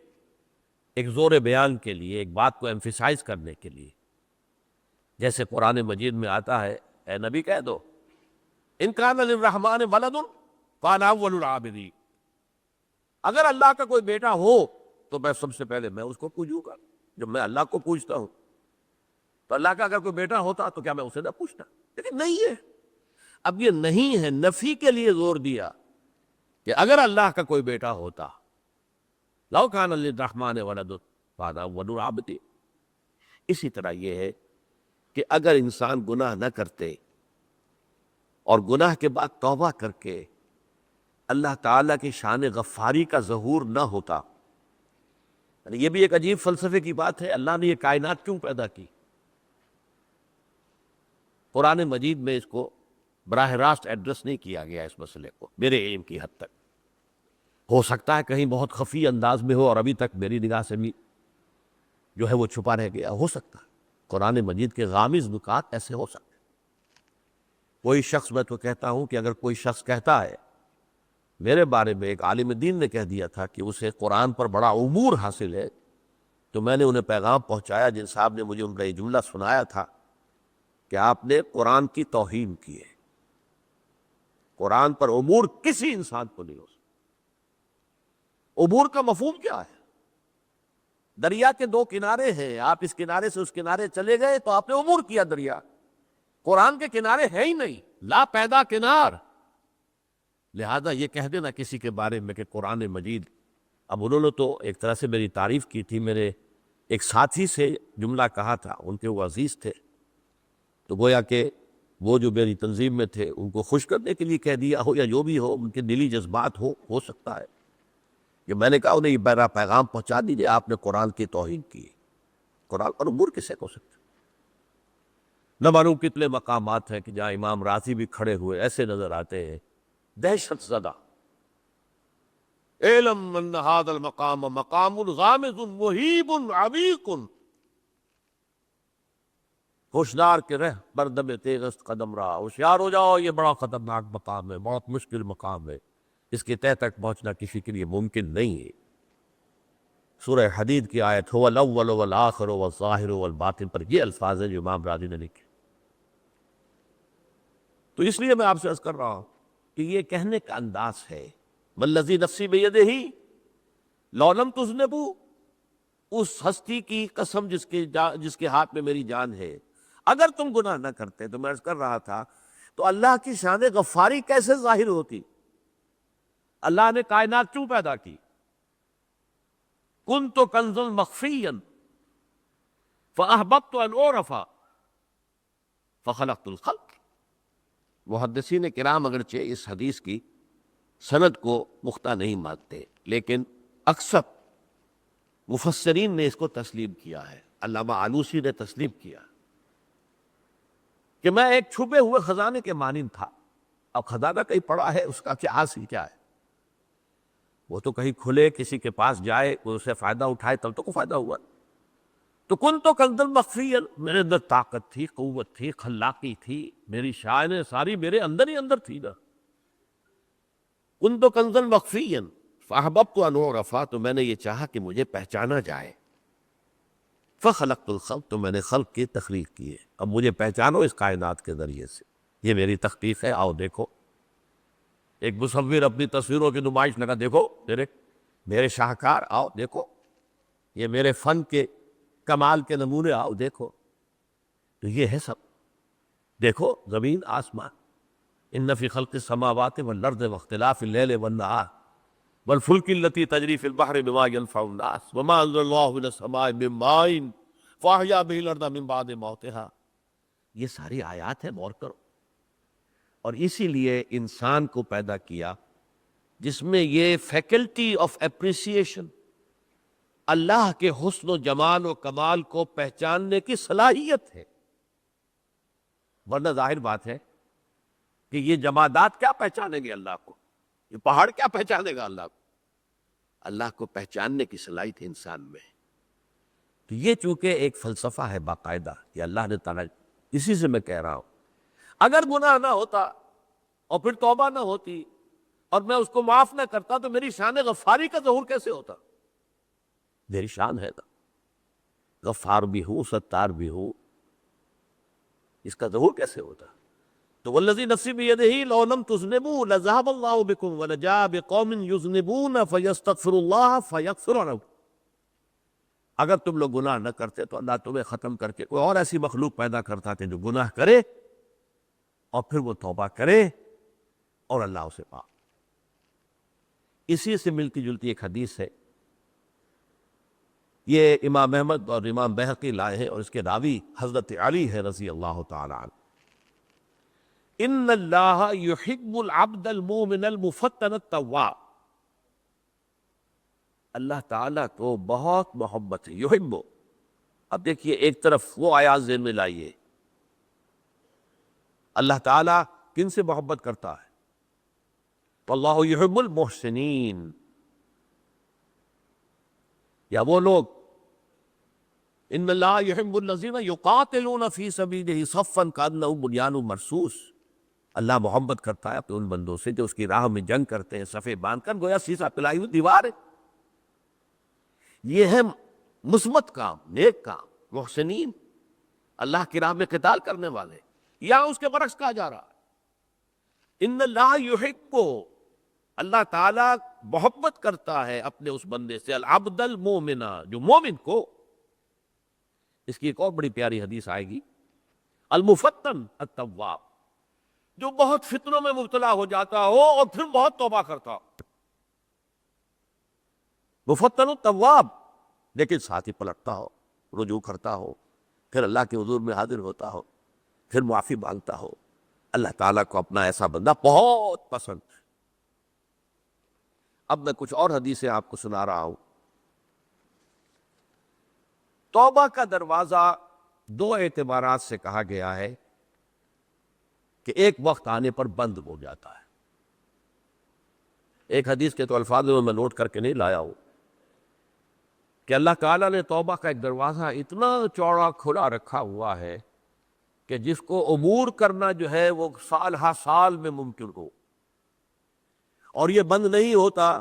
ایک زور بیان کے لیے، ایک بات کو ایمفیسائز کرنے کے لیے، جیسے قرآن مجید میں آتا ہے، اے نبی کہہ دو ان کان للرحمن ولد فانا اول العابدین، اگر اللہ کا کوئی بیٹا ہو تو میں سب سے پہلے میں اس کو پوجوں گا، جب میں اللہ کو پوجتا ہوں تو اللہ کا اگر کوئی بیٹا ہوتا تو کیا میں اسے نہ پوچھتا؟ لیکن نہیں ہے۔ اب یہ نہیں ہے، نفی کے لیے زور دیا کہ اگر اللہ کا کوئی بیٹا ہوتا، لو کان للرحمن ولد فانا اول العابدین۔ اسی طرح یہ ہے کہ اگر انسان گناہ نہ کرتے اور گناہ کے بعد توبہ کر کے اللہ تعالیٰ کی شان غفاری کا ظہور نہ ہوتا، یہ بھی ایک عجیب فلسفے کی بات ہے، اللہ نے یہ کائنات کیوں پیدا کی؟ قرآن مجید میں اس کو براہ راست ایڈریس نہیں کیا گیا اس مسئلے کو، میرے علم کی حد تک۔ ہو سکتا ہے کہیں بہت خفی انداز میں ہو اور ابھی تک میری نگاہ سے بھی جو ہے وہ چھپا رہ گیا، ہو سکتا ہے قرآن مجید کے غامض نکات ایسے ہو سکتے ہیں۔ کوئی شخص، میں تو کہتا ہوں کہ اگر کوئی شخص کہتا ہے، میرے بارے میں ایک عالم دین نے کہہ دیا تھا کہ اسے قرآن پر بڑا عبور حاصل ہے، تو میں نے انہیں پیغام پہنچایا، جن صاحب نے مجھے ان کا یہ جملہ سنایا تھا کہ آپ نے قرآن کی توہین کی ہے، قرآن پر عبور کسی انسان کو نہیں ہو سکتا۔ عبور کا مفہوم کیا ہے؟ دریا کے دو کنارے ہیں، آپ اس کنارے سے اس کنارے چلے گئے تو آپ نے عبور کیا دریا۔ قرآن کے کنارے ہے ہی نہیں، لا پیدا کنار۔ لہذا یہ کہہ دینا کسی کے بارے میں کہ قرآن مجید، اب انہوں نے تو ایک طرح سے میری تعریف کی تھی، میرے ایک ساتھی سے جملہ کہا تھا، ان کے وہ عزیز تھے، تو گویا کہ وہ جو میری تنظیم میں تھے ان کو خوش کرنے کے لیے کہہ دیا ہو، یا جو بھی ہو، ان کے دلی جذبات ہو سکتا ہے کہ میں نے کہا انہیں یہ میرا پیغام پہنچا دیجیے، آپ نے قرآن کی توہین کی۔ قرآن پر عبور کسے کو سکتے؟ نہ معلوم کتنے مقامات ہیں کہ جہاں امام راضی بھی کھڑے ہوئے ایسے نظر آتے ہیں دہشت زدہ، اعلم ان هذا المقام مقام غامض مہیب عمیق، ہوشیار کے رہ بردم تیغست قدم رہا، ہوشیار ہو جاؤ، یہ بڑا خطرناک مقام ہے، بہت مشکل مقام ہے، اس کے تہ تک پہنچنا کسی کے لیے ممکن نہیں ہے۔ سورہ حدید کی آیت هو الاول والآخر والظاہر والباطن پر یہ الفاظ ہیں جو امام راضی نے لکھے۔ تو اس لیے میں آپ سے عرض کر رہا ہوں کہ یہ کہنے کا انداز ہے، والذی نفسی بیدہ لو لم تذنبوا، اس ہستی کی قسم جس کے ہاتھ میں میری جان ہے، اگر تم گناہ نہ کرتے، تو میں عرض کر رہا تھا تو اللہ کی شان غفاری کیسے ظاہر ہوتی؟ اللہ نے کائنات کیوں پیدا کی؟ کنت کنزا مخفیا فاحببت ان اعرف فخلقت الخلق۔ محدثین کرام اگرچہ اس حدیث کی سند کو پختہ نہیں مانتے، لیکن اکثر مفسرین نے اس کو تسلیم کیا ہے۔ علامہ آلوسی نے تسلیم کیا کہ میں ایک چھپے ہوئے خزانے کے مانند تھا۔ اب خزانہ کہیں پڑا ہے، اس کا کیا حاصل کیا ہے؟ وہ تو کہیں کھلے، کسی کے پاس جائے، کوئی اسے فائدہ اٹھائے تب تو کو فائدہ ہوا۔ تو کنت کنزا مخفیا، میرے اندر طاقت تھی، قوت تھی، خلاقی تھی، میری شانیں ساری میرے اندر ہی اندر تھی نا۔ کنت کنزا مخفیا فاحببت ان اعرف، تو میں نے یہ چاہا کہ مجھے پہچانا جائے۔ فخلقت الخلق، تو میں نے خلق کی تخلیق کی ہے، اب مجھے پہچانو اس کائنات کے ذریعے سے، یہ میری تخلیق ہے، آؤ دیکھو۔ ایک مصور اپنی تصویروں کی نمائش لگا، دیکھو میرے شاہکار، آؤ دیکھو، یہ میرے فن کے کمال کے نمونے، آؤ دیکھو۔ تو یہ ہے سب، دیکھو زمین آسمان، ان فی خلق السماوات والارض واختلاف اللیل والنہار والفلک التی تجری فی البحر بما ینفع الناس وما انزل اللہ من السماء من ماء فاحیا به الارض من بعد موتها۔ یہ ساری آیات ہیں، غور کرو۔ اور اسی لیے انسان کو پیدا کیا جس میں یہ فیکلٹی آف اپریسیشن، اللہ کے حسن و جمال و کمال کو پہچاننے کی صلاحیت ہے۔ ورنہ ظاہر بات ہے کہ یہ جمادات کیا پہچانیں گے اللہ کو؟ یہ پہاڑ کیا پہچانے گا اللہ کو؟ اللہ کو پہچاننے کی صلاحیت ہے انسان میں. تو یہ چونکہ ایک فلسفہ ہے باقاعدہ کہ اللہ نے تعالیٰ، اسی سے میں کہہ رہا ہوں اگر گناہ نہ ہوتا اور پھر توبہ نہ ہوتی اور میں اس کو معاف نہ کرتا تو میری شان غفاری کا ظہور کیسے ہوتا؟ میری شان ہے نا، غفار بھی ہوں، ستار بھی ہوں، اس کا ظہور کیسے ہوتا؟ تو والذی نفسی بیدہ لو لم تذنبوا لذهب اللہ بکم ولجاء بقوم یذنبون فیستغفر اللہ فیغفر لهم. اگر تم لوگ گناہ نہ کرتے تو اللہ تمہیں ختم کر کے کوئی اور ایسی مخلوق پیدا کرتا کہ جو گناہ کرے اور پھر وہ توبہ کرے اور اللہ اسے پا. اسی سے ملتی جلتی ایک حدیث ہے، یہ امام احمد اور امام بہقی لائے ہیں اور اس کے راوی حضرت علی ہے رضی اللہ تعالی عنہ. ان اللہ یحب العبد المؤمن المفتن التواب. اللہ تعالیٰ کو بہت محبت ہے، یحب. اب دیکھیے ایک طرف وہ آیات ذہن میں لائیے، اللہ تعالیٰ کن سے محبت کرتا ہے؟ واللہ یحب المحسنین. یا وہ لوگ ان اللہ یحب الذین یقاتلون فی سبیلہ صفا کانہم بنیان مرصوص. اللہ محبت کرتا ہے اپنے ان بندوں سے جو اس کی راہ میں جنگ کرتے ہیں صفے باندھ کر، گویا سیسا پلائی ہوئی دیوار ہے. یہ ہے مثبت کام، نیک کام، محسنین، اللہ کی راہ میں قتال کرنے والے. یا اس کے برعکس کہا جا رہا ہے ان اللہ یحب، اللہ تعالیٰ محبت کرتا ہے اپنے اس بندے سے العبد المومن، جو مومن کو. اس کی ایک اور بڑی پیاری حدیث آئے گی، المفتن التواب، جو بہت فتنوں میں مبتلا ہو جاتا ہو اور پھر بہت توبہ کرتا ہو. مفتن التواب، لیکن ساتھ ہی پلٹتا ہو، رجوع کرتا ہو، پھر اللہ کے حضور میں حاضر ہوتا ہو، پھر معافی مانگتا ہو. اللہ تعالیٰ کو اپنا ایسا بندہ بہت پسند ہے. اب میں کچھ اور حدیثیں آپ کو سنا رہا ہوں. توبہ کا دروازہ دو اعتبارات سے کہا گیا ہے کہ ایک وقت آنے پر بند ہو جاتا ہے. ایک حدیث کے تو الفاظ میں نوٹ کر کے نہیں لایا ہوں کہ اللہ تعالیٰ نے توبہ کا ایک دروازہ اتنا چوڑا کھلا رکھا ہوا ہے کہ جس کو عبور کرنا جو ہے وہ سال ہا سال میں ممکن ہو، اور یہ بند نہیں ہوتا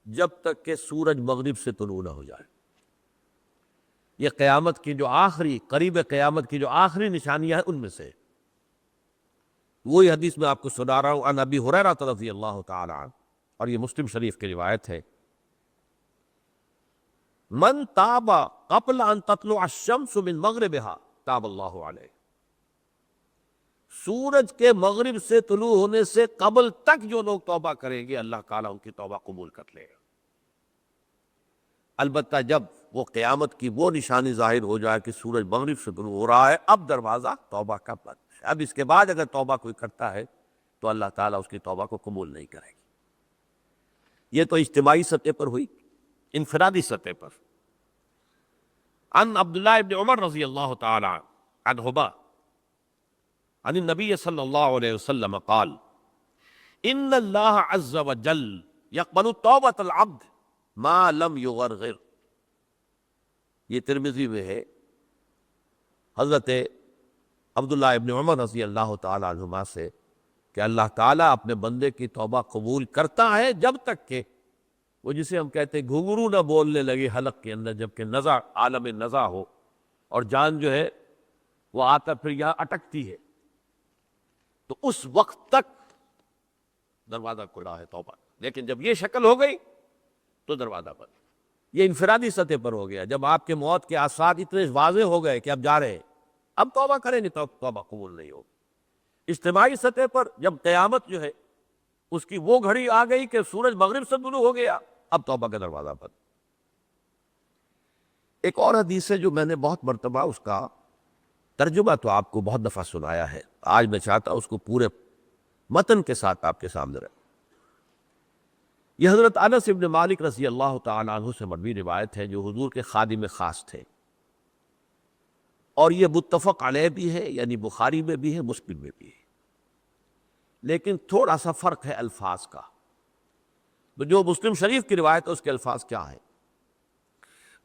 جب تک کہ سورج مغرب سے طلوع نہ ہو جائے. یہ قیامت کی جو آخری، قریب قیامت کی جو آخری نشانیاں ہیں ان میں سے. وہی حدیث میں آپ کو سنا رہا ہوں عن ابی ہریرہ رضی اللہ تعالی عنہ، اور یہ مسلم شریف کی روایت ہے. من تاب قبل ان تطلع الشمس من مغربها تاب اللہ علیہ. سورج کے مغرب سے طلوع ہونے سے قبل تک جو لوگ توبہ کریں گے اللہ تعالیٰ ان کی توبہ قبول کر لے گا. البتہ جب وہ قیامت کی وہ نشانی ظاہر ہو جائے کہ سورج مغرب سے طلوع ہو رہا ہے، اب دروازہ توبہ کا بند ہے. اب اس کے بعد اگر توبہ کوئی کرتا ہے تو اللہ تعالیٰ اس کی توبہ کو قبول نہیں کرے گی. یہ تو اجتماعی سطح پر ہوئی. انفرادی سطح پر عن عبداللہ ابن عمر رضی اللہ تعالی عنہما عن النبی صلی اللہ علیہ وسلم قال ان اللہ عز وجل یقبل توبۃ العبد ما لم یغرغر. یہ ترمذی میں ہے حضرت عبداللہ ابن عمر رضی اللہ تعالی عنہما سے کہ اللہ تعالیٰ اپنے بندے کی توبہ قبول کرتا ہے جب تک کہ وہ جسے ہم کہتے ہیں گھنگرو نہ بولنے لگے حلق کے اندر، جبکہ نزع، عالم نزع ہو اور جان جو ہے وہ آتا پھر یہاں اٹکتی ہے، تو اس وقت تک دروازہ کھلا ہے توبہ. لیکن جب یہ شکل ہو گئی تو دروازہ بند. یہ انفرادی سطح پر ہو گیا. جب آپ کے موت کے آثار اتنے واضح ہو گئے کہ اب جا رہے ہیں، اب توبہ کریں گے تو توبہ قبول نہیں ہوگی. اجتماعی سطح پر جب قیامت جو ہے اس کی وہ گھڑی آ گئی کہ سورج مغرب سے طلوع ہو گیا، اب توبہ کا دروازہ بند. ایک اور حدیث ہے جو میں نے بہت مرتبہ اس کا ترجمہ تو آپ کو بہت دفعہ سنایا ہے، آج میں چاہتا ہوں اس کو پورے متن کے ساتھ آپ کے سامنے رہے. یہ حضرت انس ابن مالک رضی اللہ تعالی عنہ سے مروی روایت ہے جو حضور کے خادم خاص تھے، اور یہ متفق علیہ بھی ہے، یعنی بخاری میں بھی ہے، مسلم میں بھی ہے، لیکن تھوڑا سا فرق ہے الفاظ کا. جو مسلم شریف کی روایت ہے اس کے الفاظ کیا ہے؟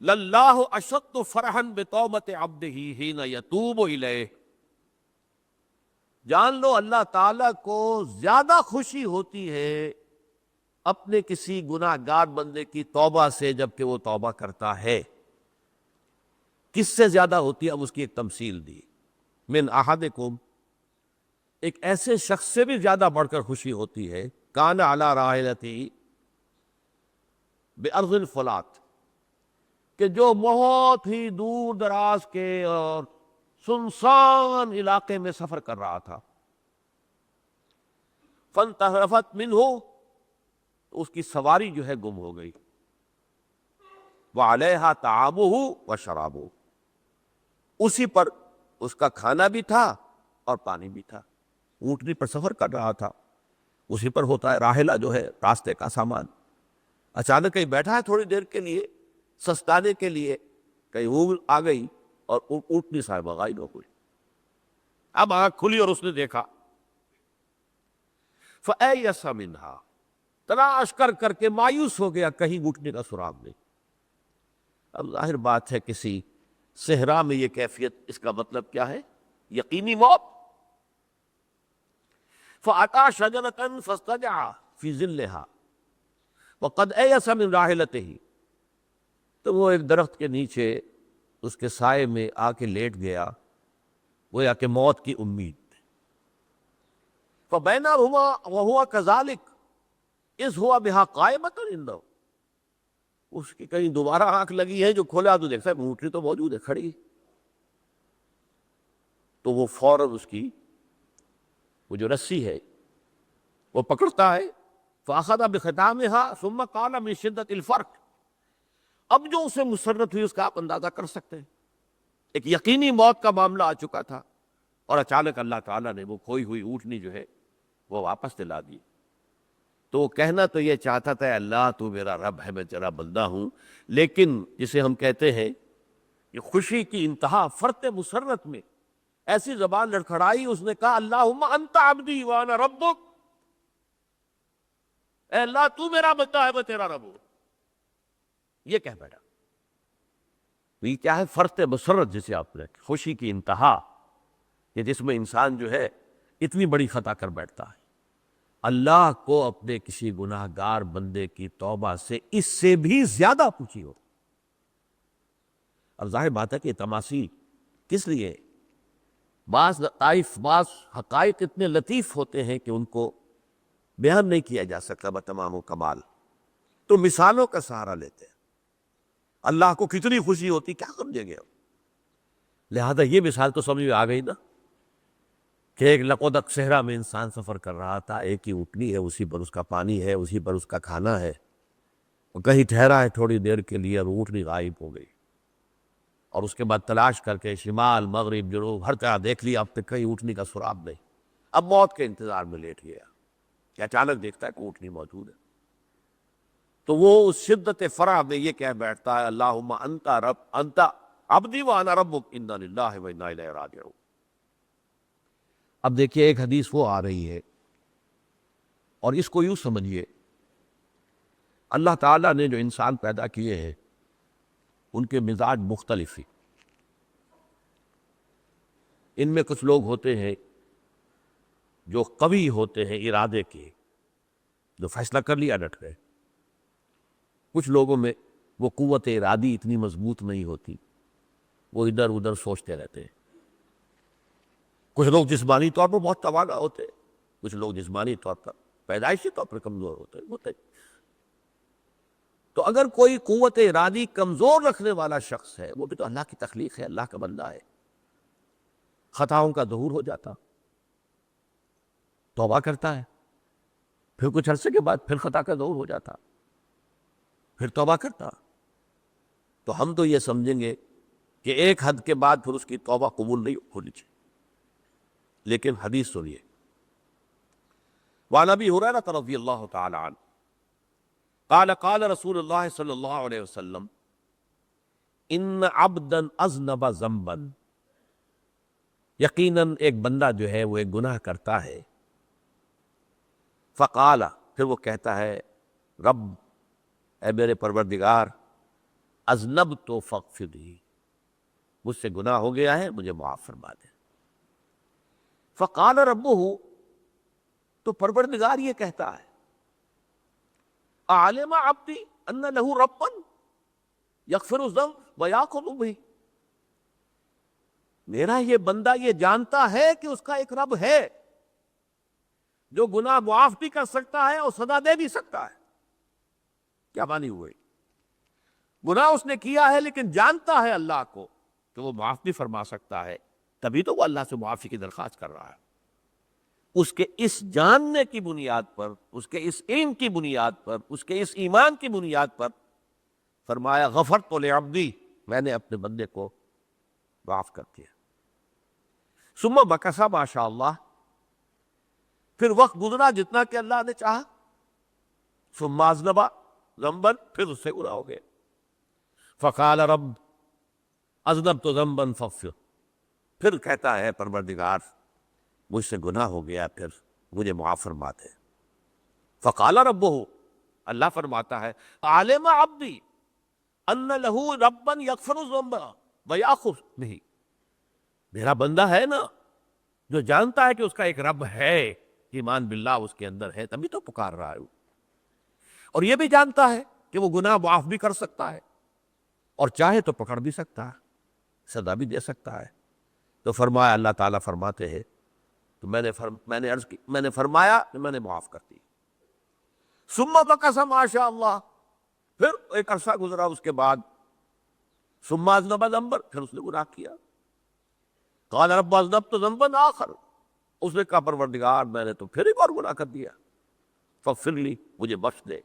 للہ اشد فرحا بتوبۃ عبدہ حین یتوب الیہ، جان لو اللہ تعالیٰ کو زیادہ خوشی ہوتی ہے اپنے کسی گناہ گار بندے کی توبہ سے جب کہ وہ توبہ کرتا ہے۔ کس سے زیادہ ہوتی ہے؟ اب اس کی ایک تمثیل دی، من احدکم، ایک ایسے شخص سے بھی زیادہ بڑھ کر خوشی ہوتی ہے، کان علی راحلتہ بارض الفلات، کہ جو بہت ہی دور دراز کے اور سنسان علاقے میں سفر کر رہا تھا، فانتحرفت منہ، اس کی سواری جو ہے گم ہو گئی، وعلیہا طعامہ وشرابہ، اسی پر اس کا کھانا بھی تھا اور پانی بھی تھا، اونٹنی پر سفر کر رہا تھا، اسی پر ہوتا ہے راحلہ جو ہے راستے کا سامان، اچانک کہیں بیٹھا ہے تھوڑی دیر کے لیے سستانے کے لیے، کہیں اونگ آ گئی اور اونٹنی صاحبہ غائب ہو گئی۔ اب آنکھ کھلی اور اس نے دیکھا، فَأَيَّسَ مِنْهَا، تلاش کر کر کے مایوس ہو گیا، کہیں اونٹنی کا سراغ نہیں۔ اب ظاہر بات ہے کسی صحرا میں یہ کیفیت، اس کا مطلب کیا ہے؟ یقینی موت۔ فَأَتَىٰ شَجَرَةً فَاسْتَجَعَ فِي ظِلِّهَا وَقَدْ أَيَسَ مِنْ رَاحِلَتِهِ، تو وہ ایک درخت کے نیچے اس کے سائے میں آ کے لیٹ گیا، گویا کہ موت کی امید۔ فَبَيْنَهُمَا وَهُوَ كَذَلِكَ إِذْ هُوَ بِهَا قَائِمَةٌ عِندَهُ، اس کی کہیں دوبارہ آنکھ لگی ہے، جو کھولا تو دیکھتا ہے اونٹنی تو موجود ہے، کھڑی، تو وہ فوراً اس کی وہ جو رسی ہے وہ پکڑتا ہے، فَأَخَذَ بِخِتَامِهَا ثُمَّ قَالَ مِن شِدَّةِ الْفَرْقِ، اب جو اسے مسرت ہوئی اس کا آپ اندازہ کر سکتے ہیں، ایک یقینی موت کا معاملہ آ چکا تھا، اور اچانک اللہ تعالیٰ نے وہ کھوئی ہوئی اونٹنی جو ہے وہ واپس دلا دی۔ تو وہ کہنا تو یہ چاہتا تھا، اللہ تو میرا رب ہے، میں تیرا بندہ ہوں، لیکن جسے ہم کہتے ہیں یہ خوشی کی انتہا، فرط مسرت میں ایسی زبان لڑکھڑائی، اس نے کہا اللہم انت عبدی وانا ربک، اے اللہ تو میرا بندہ ہے، میں تیرا رب ہوں، یہ کہہ بیٹھا۔ یہ کیا ہے؟ فرط مسرت جسے آپ نے، خوشی کی انتہا، کہ جس میں انسان جو ہے اتنی بڑی خطا کر بیٹھتا ہے۔ اللہ کو اپنے کسی گناہ گار بندے کی توبہ سے اس سے بھی زیادہ خوشی ہو۔ اب ظاہر بات ہے کہ یہ تماثیل کس لیے؟ بعض لطائف، بعض حقائق اتنے لطیف ہوتے ہیں کہ ان کو بیان نہیں کیا جا سکتا بتمام و کمال، تو مثالوں کا سہارا لیتے ہیں۔ اللہ کو کتنی خوشی ہوتی کیا سمجھے گے؟ لہذا یہ مثال تو سمجھ میں آ گئی نا، کہ ایک لقودق صحرا میں انسان سفر کر رہا تھا، ایک ہی اونٹنی ہے، اسی پر اس کا پانی ہے، اسی پر اس کا کھانا ہے، وہ کہیں ٹھہرا ہے تھوڑی دیر کے لیے اور اونٹنی غائب ہو گئی، اور اس کے بعد تلاش کر کے شمال مغرب جنوب ہر طرح دیکھ لیا، اب تک کہیں اونٹنی کا سراغ نہیں، اب موت کے انتظار میں لیٹ گیا کہ اچانک دیکھتا ہے کہ اونٹنی موجود ہے، تو وہ اس شدت فرح میں یہ کہہ بیٹھتا ہے اللہم انت عبدی وانا ربک انا للہ و انا الیہ راجعون۔ اب دیکھیے ایک حدیث وہ آ رہی ہے، اور اس کو یوں سمجھیے، اللہ تعالیٰ نے جو انسان پیدا کیے ہیں ان کے مزاج مختلف ہی، ان میں کچھ لوگ ہوتے ہیں جو قوی ہوتے ہیں ارادے کے، جو فیصلہ کر لیا ڈٹ گئے، کچھ لوگوں میں وہ قوت ارادی اتنی مضبوط نہیں ہوتی، وہ ادھر ادھر سوچتے رہتے ہیں، کچھ لوگ جسمانی طور پر بہت توانا ہوتے ہیں، کچھ لوگ جسمانی طور پر پیدائشی طور پر کمزور ہوتے ہیں۔ تو اگر کوئی قوت ارادی کمزور رکھنے والا شخص ہے، وہ بھی تو اللہ کی تخلیق ہے، اللہ کا بندہ ہے، خطاؤں کا ظہور ہو جاتا، توبہ کرتا ہے، پھر کچھ عرصے کے بعد پھر خطا کا ظہور ہو جاتا، پھر توبہ کرتا، تو ہم تو یہ سمجھیں گے کہ ایک حد کے بعد پھر اس کی توبہ قبول نہیں ہونی چاہیے، لیکن حدیث سنیے، وعن ابی ہریرہ رضی اللہ تعالی عنہ قال قال رسول اللہ صلی اللہ علیہ وسلم ان عبدا اذنب ذنبا، یقیناً ایک بندہ جو ہے وہ ایک گناہ کرتا ہے، فقال، پھر وہ کہتا ہے رب اے میرے پروردگار اذنبت فاغفر لی، مجھ سے گناہ ہو گیا ہے، مجھے معاف فرما دے۔ فقال ربہ، تو پروردگار یہ کہتا ہے اعلم عبدی ان لہ ربا یغفر الذنب ویأخذ بہ، میرا یہ بندہ یہ جانتا ہے کہ اس کا ایک رب ہے جو گناہ معاف بھی کر سکتا ہے اور سزا دے بھی سکتا ہے۔ کیا معنی ہوئی؟ گناہ اس نے کیا ہے لیکن جانتا ہے اللہ کو کہ وہ معاف بھی فرما سکتا ہے، تبھی تو وہ اللہ سے معافی کی درخواست کر رہا ہے۔ اس کے اس جاننے کی بنیاد پر، اس کے اس علم کی بنیاد پر، اس کے اس ایمان کی بنیاد پر فرمایا غفرت لعبدی، میں نے اپنے بندے کو معاف کر دیا۔ ثم مکث ماشاء اللہ، پھر وقت گزرا جتنا کہ اللہ نے چاہا، ثم اذنب ذنبا، پھر اس سے گناہ ہو گئے۔ فقال رب اذنبت ذنبا فاغفر، پھر کہتا ہے پروردگار مجھ سے گناہ ہو گیا، پھر مجھے معاف فرما دے۔ فقال ربہ، اللہ فرماتا ہے عالم عبدی ان لہ ربا یغفر الذنب ویأخذ بہ، میرا بندہ ہے نا جو جانتا ہے کہ اس کا ایک رب ہے، ایمان باللہ اس کے اندر ہے، تبھی تو پکار رہا ہے، اور یہ بھی جانتا ہے کہ وہ گناہ معاف بھی کر سکتا ہے اور چاہے تو پکڑ بھی سکتا ہے، سزا بھی دے سکتا ہے۔ تو فرمایا، اللہ تعالیٰ فرماتے ہیں تو میں نے فرمایا کہ میں نے معاف کر دی۔ ثم مکث ما شاء اللہ، پھر ایک عرصہ گزرا اس کے بعد، ثم اذنب ذنبا، پھر اس نے گناہ کیا۔ قال رب اذنبت ذنبا آخر، اس نے کہا پروردگار میں نے تو پھر ایک اور گناہ کر دیا، فاغفر لی، مجھے بخش دے۔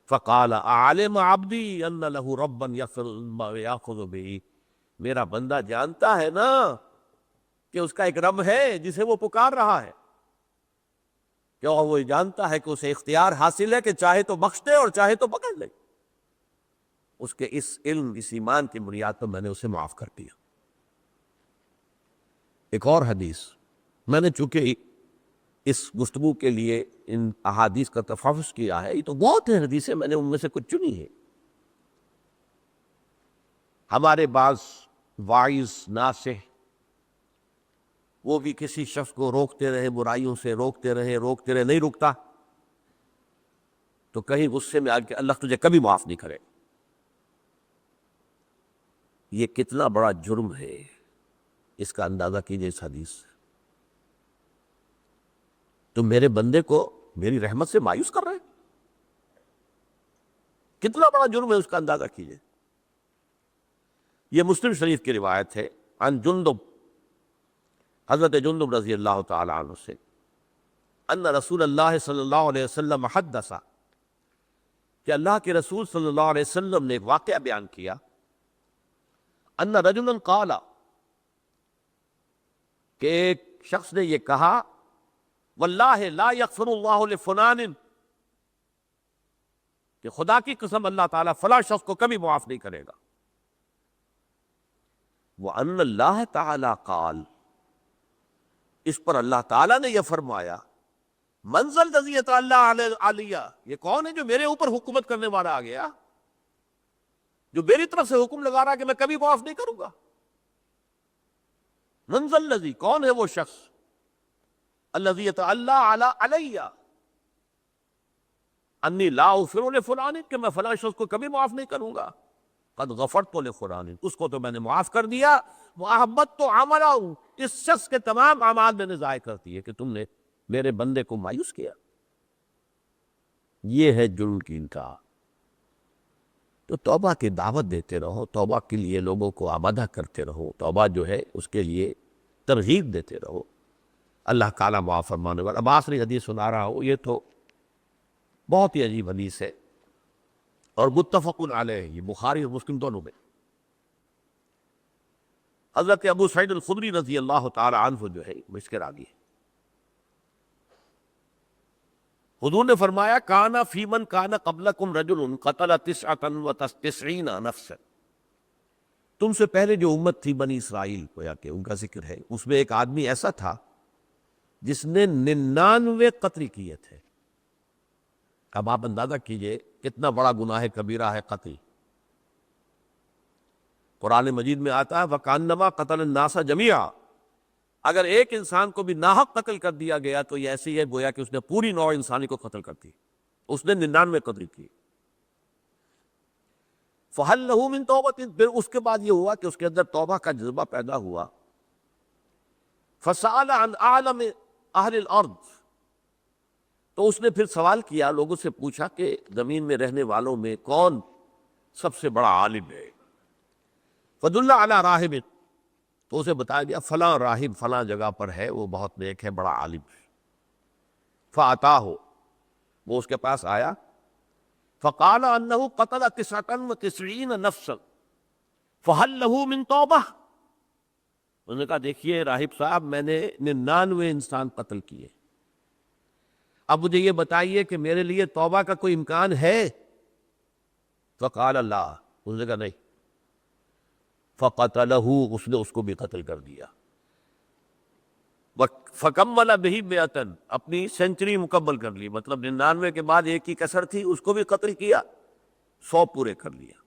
فقال اعلم عبدی ان لہ ربا یغفر الذنب ویأخذ بہ، میرا بندہ جانتا ہے نا کہ اس کا ایک رب ہے جسے وہ پکار رہا ہے، کہ وہ جانتا ہے کہ اسے اختیار حاصل ہے کہ چاہے تو بخش دے اور چاہے تو پکڑ لے۔ اس کے اس علم، اس ایمان کی بنیاد پر میں نے اسے معاف کر دیا۔ ایک اور حدیث، میں نے چونکہ اس گفتگو کے لیے ان احادیث کا تفحص کیا ہے، یہ تو بہت ہیں حدیثیں، میں نے ان میں سے کچھ چنی ہے۔ ہمارے بعض واعظ ناصح وہ بھی کسی شخص کو روکتے رہے، برائیوں سے روکتے رہے، نہیں رکتا، تو کہیں غصے میں آ کے اللہ تجھے کبھی معاف نہیں کرے۔ یہ کتنا بڑا جرم ہے، اس کا اندازہ کیجئے اس حدیث سے۔ تو میرے بندے کو میری رحمت سے مایوس کر رہے ہیں، کتنا بڑا جرم ہے، اس کا اندازہ کیجئے۔ یہ مسلم شریف کی روایت ہے، عن جندب، حضرت جندب رضی اللہ تعالی عنہ سے، ان رسول اللہ صلی اللہ علیہ وسلم حدث، کہ اللہ کے رسول صلی اللہ علیہ وسلم نے ایک واقعہ بیان کیا، ان رجلا قال، کہ ایک شخص نے یہ کہا، واللہ لا یغفر اللہ لفلان، کہ خدا کی قسم اللہ تعالیٰ فلاں شخص کو کبھی معاف نہیں کرے گا۔ وَأَنَّ اللَّهَ تَعَالَى قَالَ، اس پر اللہ تعالیٰ نے یہ فرمایا، مَنْ ذَا الَّذِي يَتَعَالَىٰ عَلَيَّ، یہ کون ہے جو میرے اوپر حکومت کرنے والا آ گیا، جو میری طرف سے حکم لگا رہا کہ میں کبھی معاف نہیں کروں گا۔ مَنْ ذَا الَّذِي، کون ہے وہ شخص، الَّذِي يَتَعَالَىٰ عَلَيَّ انی لا اغفر لفلان، کہ میں فلاں شخص کو کبھی معاف نہیں کروں گا۔ قد غفرت لفلان، اس کو تو میں نے معاف کر دیا۔ وَأَحْبَطْتُ عَمَلَهُ، اس شخص کے تمام اعمال میں نے ضائع کر دیے کہ تم نے میرے بندے کو مایوس کیا۔ یہ ہے جرم کی انتہا۔ تو توبہ کی دعوت دیتے رہو، توبہ کے لیے لوگوں کو آمادہ کرتے رہو، توبہ جو ہے اس کے لیے ترغیب دیتے رہو، اللہ تعالیٰ معاف فرمانے والا۔ اب آخری حدیث سنا رہا ہوں، یہ تو بہت ہی عجیب حدیث ہے اور متفق علیہ، یہ بخاری اور مسلم دونوں میں۔ حضرت ابو سعید الخدری رضی اللہ تعالی عنہ جو ہے اس کے راوی ہے، حضور نے فرمایا، کانا فی من کانا قبلکم رجل قتل 99 نفسا، تم سے پہلے جو امت تھی بنی اسرائیل، گویا کہ ان کا ذکر ہے، اس میں ایک آدمی ایسا تھا جس نے 99 قتل کیے تھے۔ اب آپ اندازہ کیجئے کتنا بڑا گناہ کبیرہ ہے قتل۔ قرآن مجید میں آتا ہے وَكَأَنَّمَا قَتَلَ النَّاسَ جَمِيعًا، اگر ایک انسان کو بھی ناحق قتل کر دیا گیا تو یہ ایسی ہے گویا کہ اس نے پوری نوع انسانی کو قتل کر دی، اس نے 99 قتل کی۔ فَهَلْ لَهُ مِن تَوْبَةٍ، پھر اس کے بعد یہ ہوا کہ اس کے اندر توبہ کا جذبہ پیدا ہوا۔ فَسَأَلَ عَنْ أَعْلَمِ أَهْلِ الْأَرْضِ، تو اس نے پھر سوال کیا، لوگوں سے پوچھا کہ زمین میں رہنے والوں میں کون سب سے بڑا عالم ہے۔ فَدُلَّ عَلَىٰ رَاهِبٍ، تو اسے بتایا گیا فلاں راہب فلاں جگہ پر ہے، وہ بہت نیک ہے، بڑا عالم ہے۔ فَأَتَاهُ، وہ اس کے پاس آیا، فَقَالَ أَنَّهُ قَتَلَ 99 نَفْسًا فَهَلْ لَهُ مِن تَوْبَةٍ، انہوں نے کہا دیکھیے راہب صاحب، میں نے 99 انسان قتل کیے، اب مجھے یہ بتائیے کہ میرے لیے توبہ کا کوئی امکان ہے؟ فَقَالَ لَا، انہوں نے کہا نہیں۔ فَقَتَلَهُ، اس نے اس کو بھی قتل کر دیا۔ فَكَمَّلَ بِهِ 100، اپنی سینچری مکمل کر لی، مطلب 99 کے بعد ایک ہی کسر تھی، اس کو بھی قتل کیا، 100 پورے کر لیا۔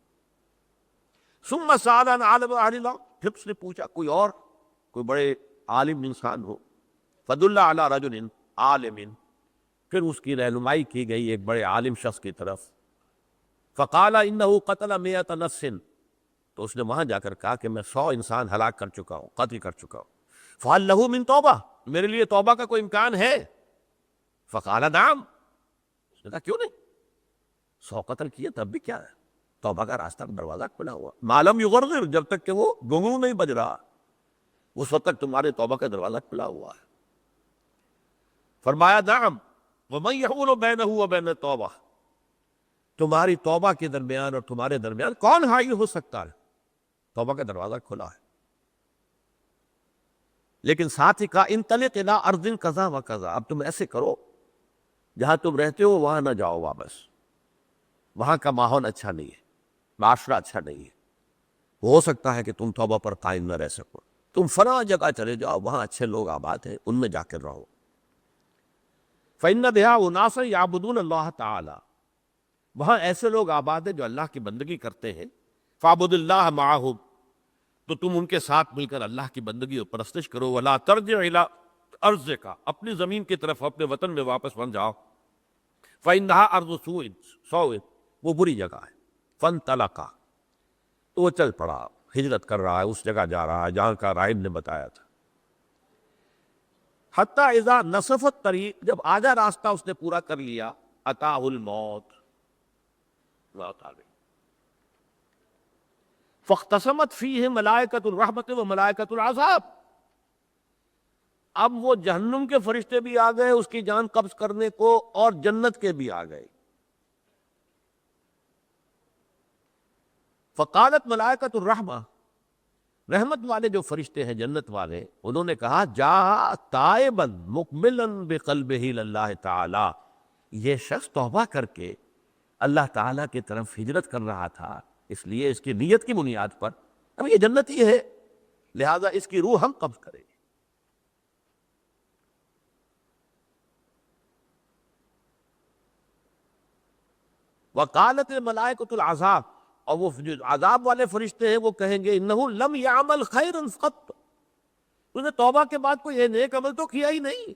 ثُمَّ سَأَلَ عَنْ عَالِمِ أَهْلِ الْأَرْضِ، پھر اس نے پوچھا کوئی اور، کوئی بڑے عالم انسان ہو۔ فَدُلَّ عَلَىٰ رَجُلٍ عَالِمٍ، پھر اس کی رہنمائی کی گئی ایک بڑے عالم شخص کی طرف۔ فَقَالَ إِنَّهُ قَتَلَ 100 نَفْسٍ، تو اس نے وہاں جا کر کہا کہ میں 100 انسان ہلاک کر چکا ہوں، قتل کر چکا ہوں۔ فَهَلْ لَهُ مِن تَوْبَةٍ، میرے لیے توبہ کا کوئی امکان ہے؟ فَقَالَ نَعَمْ، اس نے کہا کیوں نہیں، 100 قتل کیے تب بھی کیا ہے، توبہ کا راستہ دروازہ کھلا ہوا، مَا لَمْ يُغَرْغِرْ، جب تک کہ وہ گھنگرو نہیں بج رہا، اس وقت تک تمہارے توبہ کا دروازہ کھلا ہوا ہے۔ فرمایا نعم، وَمَن يَحُولُ بَيْنَهُ وَبَيْنَ التَّوْبَةِ، تمہاری توبہ کے درمیان اور تمہارے درمیان کون حائل ہو سکتا ہے، توبہ کا دروازہ کھلا ہے۔ لیکن ساتھ ہی کہا انطلق الی ارض کذا و کذا، اب تم ایسے کرو جہاں تم رہتے ہو وہاں نہ جاؤ واپس، وہاں کا ماحول اچھا نہیں ہے، معاشرہ اچھا نہیں ہے، ہو سکتا ہے کہ تم توبہ پر قائم نہ رہ سکو، تم فلاں جگہ چلے جاؤ، وہاں اچھے لوگ آباد ہیں، ان میں جا کر رہو۔ فإن بها أناسا يعبدون اللہ تعالی، وہاں ایسے لوگ آباد ہیں جو اللہ کی بندگی کرتے ہیں۔ فاعبد اللہ معہم، تو تم ان کے ساتھ مل کر اللہ کی بندگی اور پرستش کرو۔ ولا ترجع الی ارضک، اپنی زمین کی طرف اپنے وطن میں واپس بن جاؤ۔ فإنها ارض سوء، وہ بری جگہ ہے۔ فانطلقا، تو وہ چل پڑا، ہجرت کر رہا ہے، اس جگہ جا رہا ہے جہاں کا راہب نے بتایا تھا۔ حتیٰ اذا نصف الطریق، جب آدھا راستہ اس نے پورا کر لیا، اتاہ الموت، موت آ گئی۔ فاختصمت فیہ ملائکۃ الرحمت و ملائکۃ العذاب، اب وہ جہنم کے فرشتے بھی آ گئے اس کی جان قبض کرنے کو، اور جنت کے بھی آ گئے۔ فقالت ملائکۃ الرحمہ، رحمت والے جو فرشتے ہیں جنت والے، انہوں نے کہا جاء تائبا مقبلا بقلبہ اللہ تعالی، یہ شخص توبہ کر کے اللہ تعالیٰ کی طرف ہجرت کر رہا تھا، اس لیے اس کی نیت کی بنیاد پر اب یہ جنتی ہے، لہذا اس کی روح ہم قبض کریں گے۔ وقالت الملائکۃ العذاب، اور وہ جو عذاب والے فرشتے ہیں وہ کہیں گے انہ لم یعمل خیرا قط، اس نے توبہ کے بعد کوئی یہ نیک عمل تو کیا ہی نہیں،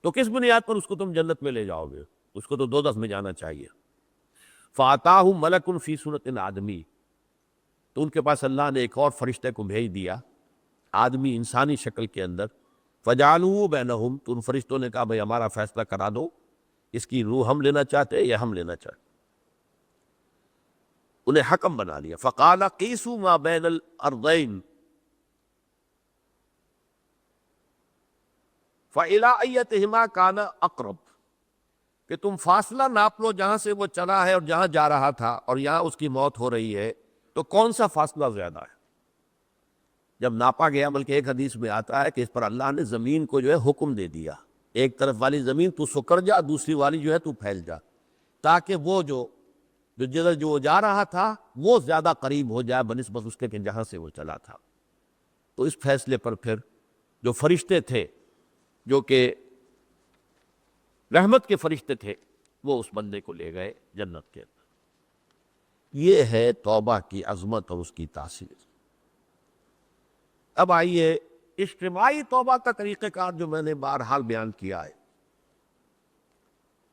تو کس بنیاد پر اس کو تم جنت میں لے جاؤ گے، اس کو تو دوزخ میں جانا چاہیے۔ فاتاہ ملک فی صورت آدمی، تو ان کے پاس اللہ نے ایک اور فرشتے کو بھیج دیا آدمی انسانی شکل کے اندر۔ فجعلوا بینہم، تو ان فرشتوں نے کہا بھئی ہمارا فیصلہ کرا دو، اس کی روح ہم لینا چاہتے ہیں یا ہم لینا چاہتے ہیں، انہیں حکم بنا لیا۔ فقال قیسوا ما بین الارضین فإلی ایتہما کان اقرب، کہ تم فاصلہ ناپ لو جہاں سے وہ چلا ہے اور جہاں جا رہا تھا، اور یہاں اس کی موت ہو رہی ہے، تو کون سا فاصلہ زیادہ ہے؟ جب ناپا گیا، بلکہ ایک حدیث میں آتا ہے کہ اس پر اللہ نے زمین کو جو ہے حکم دے دیا، ایک طرف والی زمین تو سکڑ جا، دوسری والی جو ہے تو پھیل جا، تاکہ وہ جو جدھر جو جا رہا تھا وہ زیادہ قریب ہو جائے بنسبت اس کے کہ جہاں سے وہ چلا تھا۔ تو اس فیصلے پر پھر جو فرشتے تھے جو کہ رحمت کے فرشتے تھے، وہ اس بندے کو لے گئے جنت کے اندر۔ یہ ہے توبہ کی عظمت اور اس کی تاثیر۔ اب آئیے اجتماعی توبہ کا طریقہ کار جو میں نے بہرحال بیان کیا ہے۔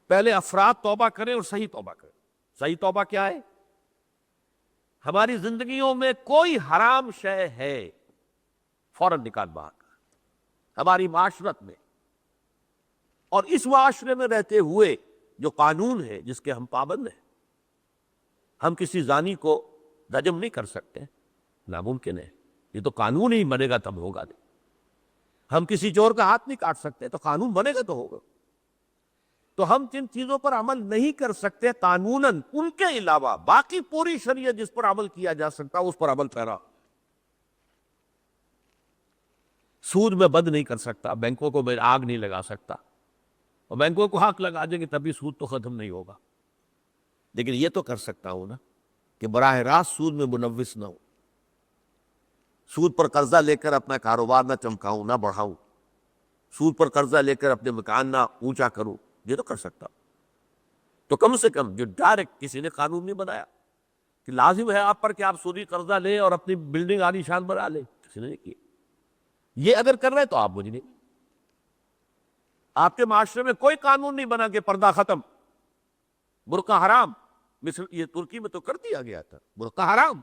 پہلے افراد توبہ کریں اور صحیح توبہ کریں۔ صحیح توبہ کیا ہے؟ ہماری زندگیوں میں کوئی حرام شے ہے فوراً نکال باہر کر، ہماری معاشرت میں اور اس معاشرے میں رہتے ہوئے جو قانون ہے جس کے ہم پابند ہیں۔ ہم کسی زانی کو رجم نہیں کر سکتے، ناممکن ہے، یہ تو قانون ہی بنے گا تب ہوگا نہیں۔ ہم کسی چور کا ہاتھ نہیں کاٹ سکتے، تو قانون بنے گا تو ہوگا۔ تو ہم جن چیزوں پر عمل نہیں کر سکتے قانوناً، ان کے علاوہ باقی پوری شریعت جس پر عمل کیا جا سکتا اس پر عمل پیرا۔ سود میں بند نہیں کر سکتا، بینکوں کو میں آگ نہیں لگا سکتا، اور بینکوں کو حق لگا دیں گے تبھی سود تو ختم نہیں ہوگا، لیکن یہ تو کر سکتا ہوں نا کہ براہ راست سود میں ملوث نہ ہوں، سود پر قرضہ لے کر اپنا کاروبار نہ چمکاؤں نہ بڑھاؤں، سود پر قرضہ لے کر اپنے مکان نہ اونچا کروں، یہ تو کر سکتا ہوں۔ تو کم سے کم جو ڈائریکٹ کسی نے قانون نہیں بنایا کہ لازم ہے آپ پر کہ آپ سودی قرضہ لیں اور اپنی بلڈنگ عالی شان بنا لیں، کسی نے نہیں کیا۔ یہ اگر کر رہے تو آپ مجرم۔ آپ کے معاشرے میں کوئی قانون نہیں بنا کہ پردہ ختم، برقع حرام، مثل یہ ترکی میں تو کر دیا گیا تھا برقع حرام،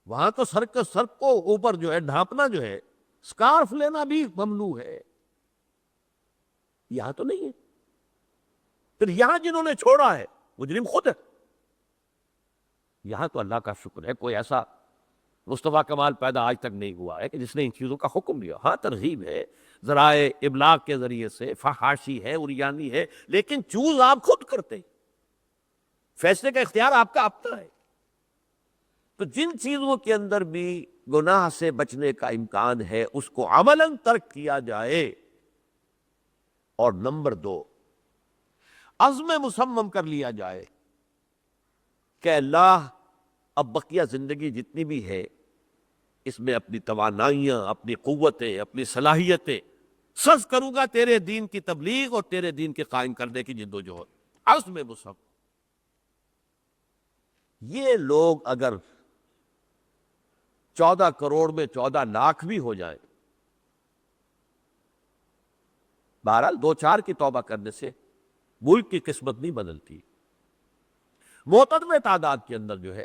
وہاں تو سر کو اوپر جو ہے ڈھانپنا جو ہے، سکارف لینا بھی ممنوع ہے، یہاں تو نہیں ہے۔ پھر یہاں جنہوں نے چھوڑا ہے مجرم خود ہے۔ یہاں تو اللہ کا شکر ہے کوئی ایسا مصطفیٰ کمال پیدا آج تک نہیں ہوا ہے کہ جس نے ان چیزوں کا حکم دیا۔ ہاں ترغیب ہے، ذرائع ابلاغ کے ذریعے سے، فحاشی ہے، عریانی ہے، لیکن چوز آپ خود کرتے، فیصلے کا اختیار آپ کا اپنا ہے۔ تو جن چیزوں کے اندر بھی گناہ سے بچنے کا امکان ہے اس کو عملاً ترک کیا جائے۔ اور نمبر 2، عزم مصمم کر لیا جائے کہ اللہ اب بقیہ زندگی جتنی بھی ہے اس میں اپنی توانائیاں، اپنی قوتیں، اپنی صلاحیتیں صرف کروں گا تیرے دین کی تبلیغ اور تیرے دین کے قائم کرنے کی جدوجہد۔ عزم مصمم۔ یہ لوگ اگر 14 کروڑ میں 14 لاکھ بھی ہو جائیں، بہرحال 2-4 کی توبہ کرنے سے ملک کی قسمت نہیں بدلتی۔ معتدل تعداد کے اندر جو ہے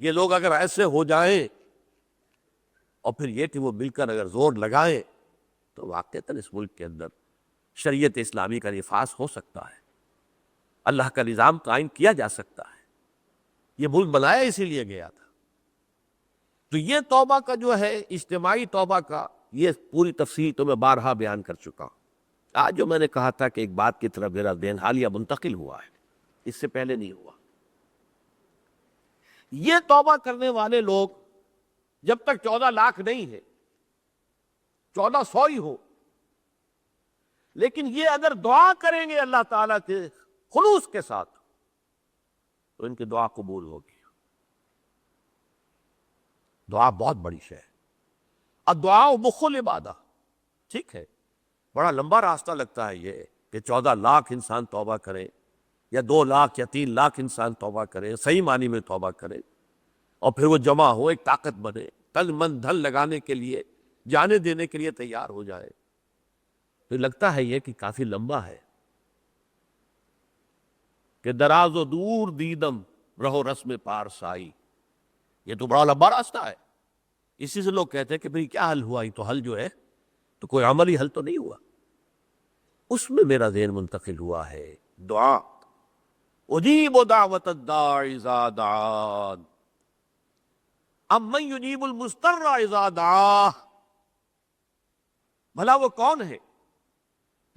یہ لوگ اگر ایسے ہو جائیں اور پھر یہ کہ وہ مل کر اگر زور لگائیں تو واقعتاً اس ملک کے اندر شریعت اسلامی کا نفاذ ہو سکتا ہے، اللہ کا نظام قائم کیا جا سکتا ہے۔ یہ ملک بنایا اسی لیے گیا تھا۔ تو یہ توبہ کا جو ہے اجتماعی توبہ کا یہ پوری تفصیل تو میں بارہا بیان کر چکا ہوں۔ آج جو میں نے کہا تھا کہ ایک بات کی طرف میرا ذہن حالیہ منتقل ہوا ہے، اس سے پہلے نہیں ہوا۔ یہ توبہ کرنے والے لوگ جب تک 14 لاکھ نہیں ہے، 1400 ہی ہو، لیکن یہ اگر دعا کریں گے اللہ تعالیٰ کے خلوص کے ساتھ تو ان کی دعا قبول ہوگی۔ دعا بہت بڑی شے ہے۔ الدعاء مخ العبادہ، ٹھیک ہے، بڑا لمبا راستہ لگتا ہے یہ کہ 14 لاکھ انسان توبہ کرے یا 2 لاکھ یا 3 لاکھ انسان توبہ کرے، صحیح معنی میں توبہ کرے، اور پھر وہ جمع ہو، ایک طاقت بنے، تن من دھن لگانے کے لیے، جانے دینے کے لیے تیار ہو جائے۔ پھر لگتا ہے یہ کہ کافی لمبا ہے کہ دراز و دور دیدم رہو رسم پارسائی، یہ تو بڑا لمبا راستہ ہے۔ اسی سے لوگ کہتے ہیں کہ بھئی کیا حل ہوا، یہ تو حل جو ہے تو کوئی عملی حل تو نہیں ہوا۔ اس میں میرا ذہن منتقل ہوا ہے دعا، اجیب دعوت الداع اذا دعان امن یجیب المضطر اذا دعاہ۔ بھلا وہ کون ہے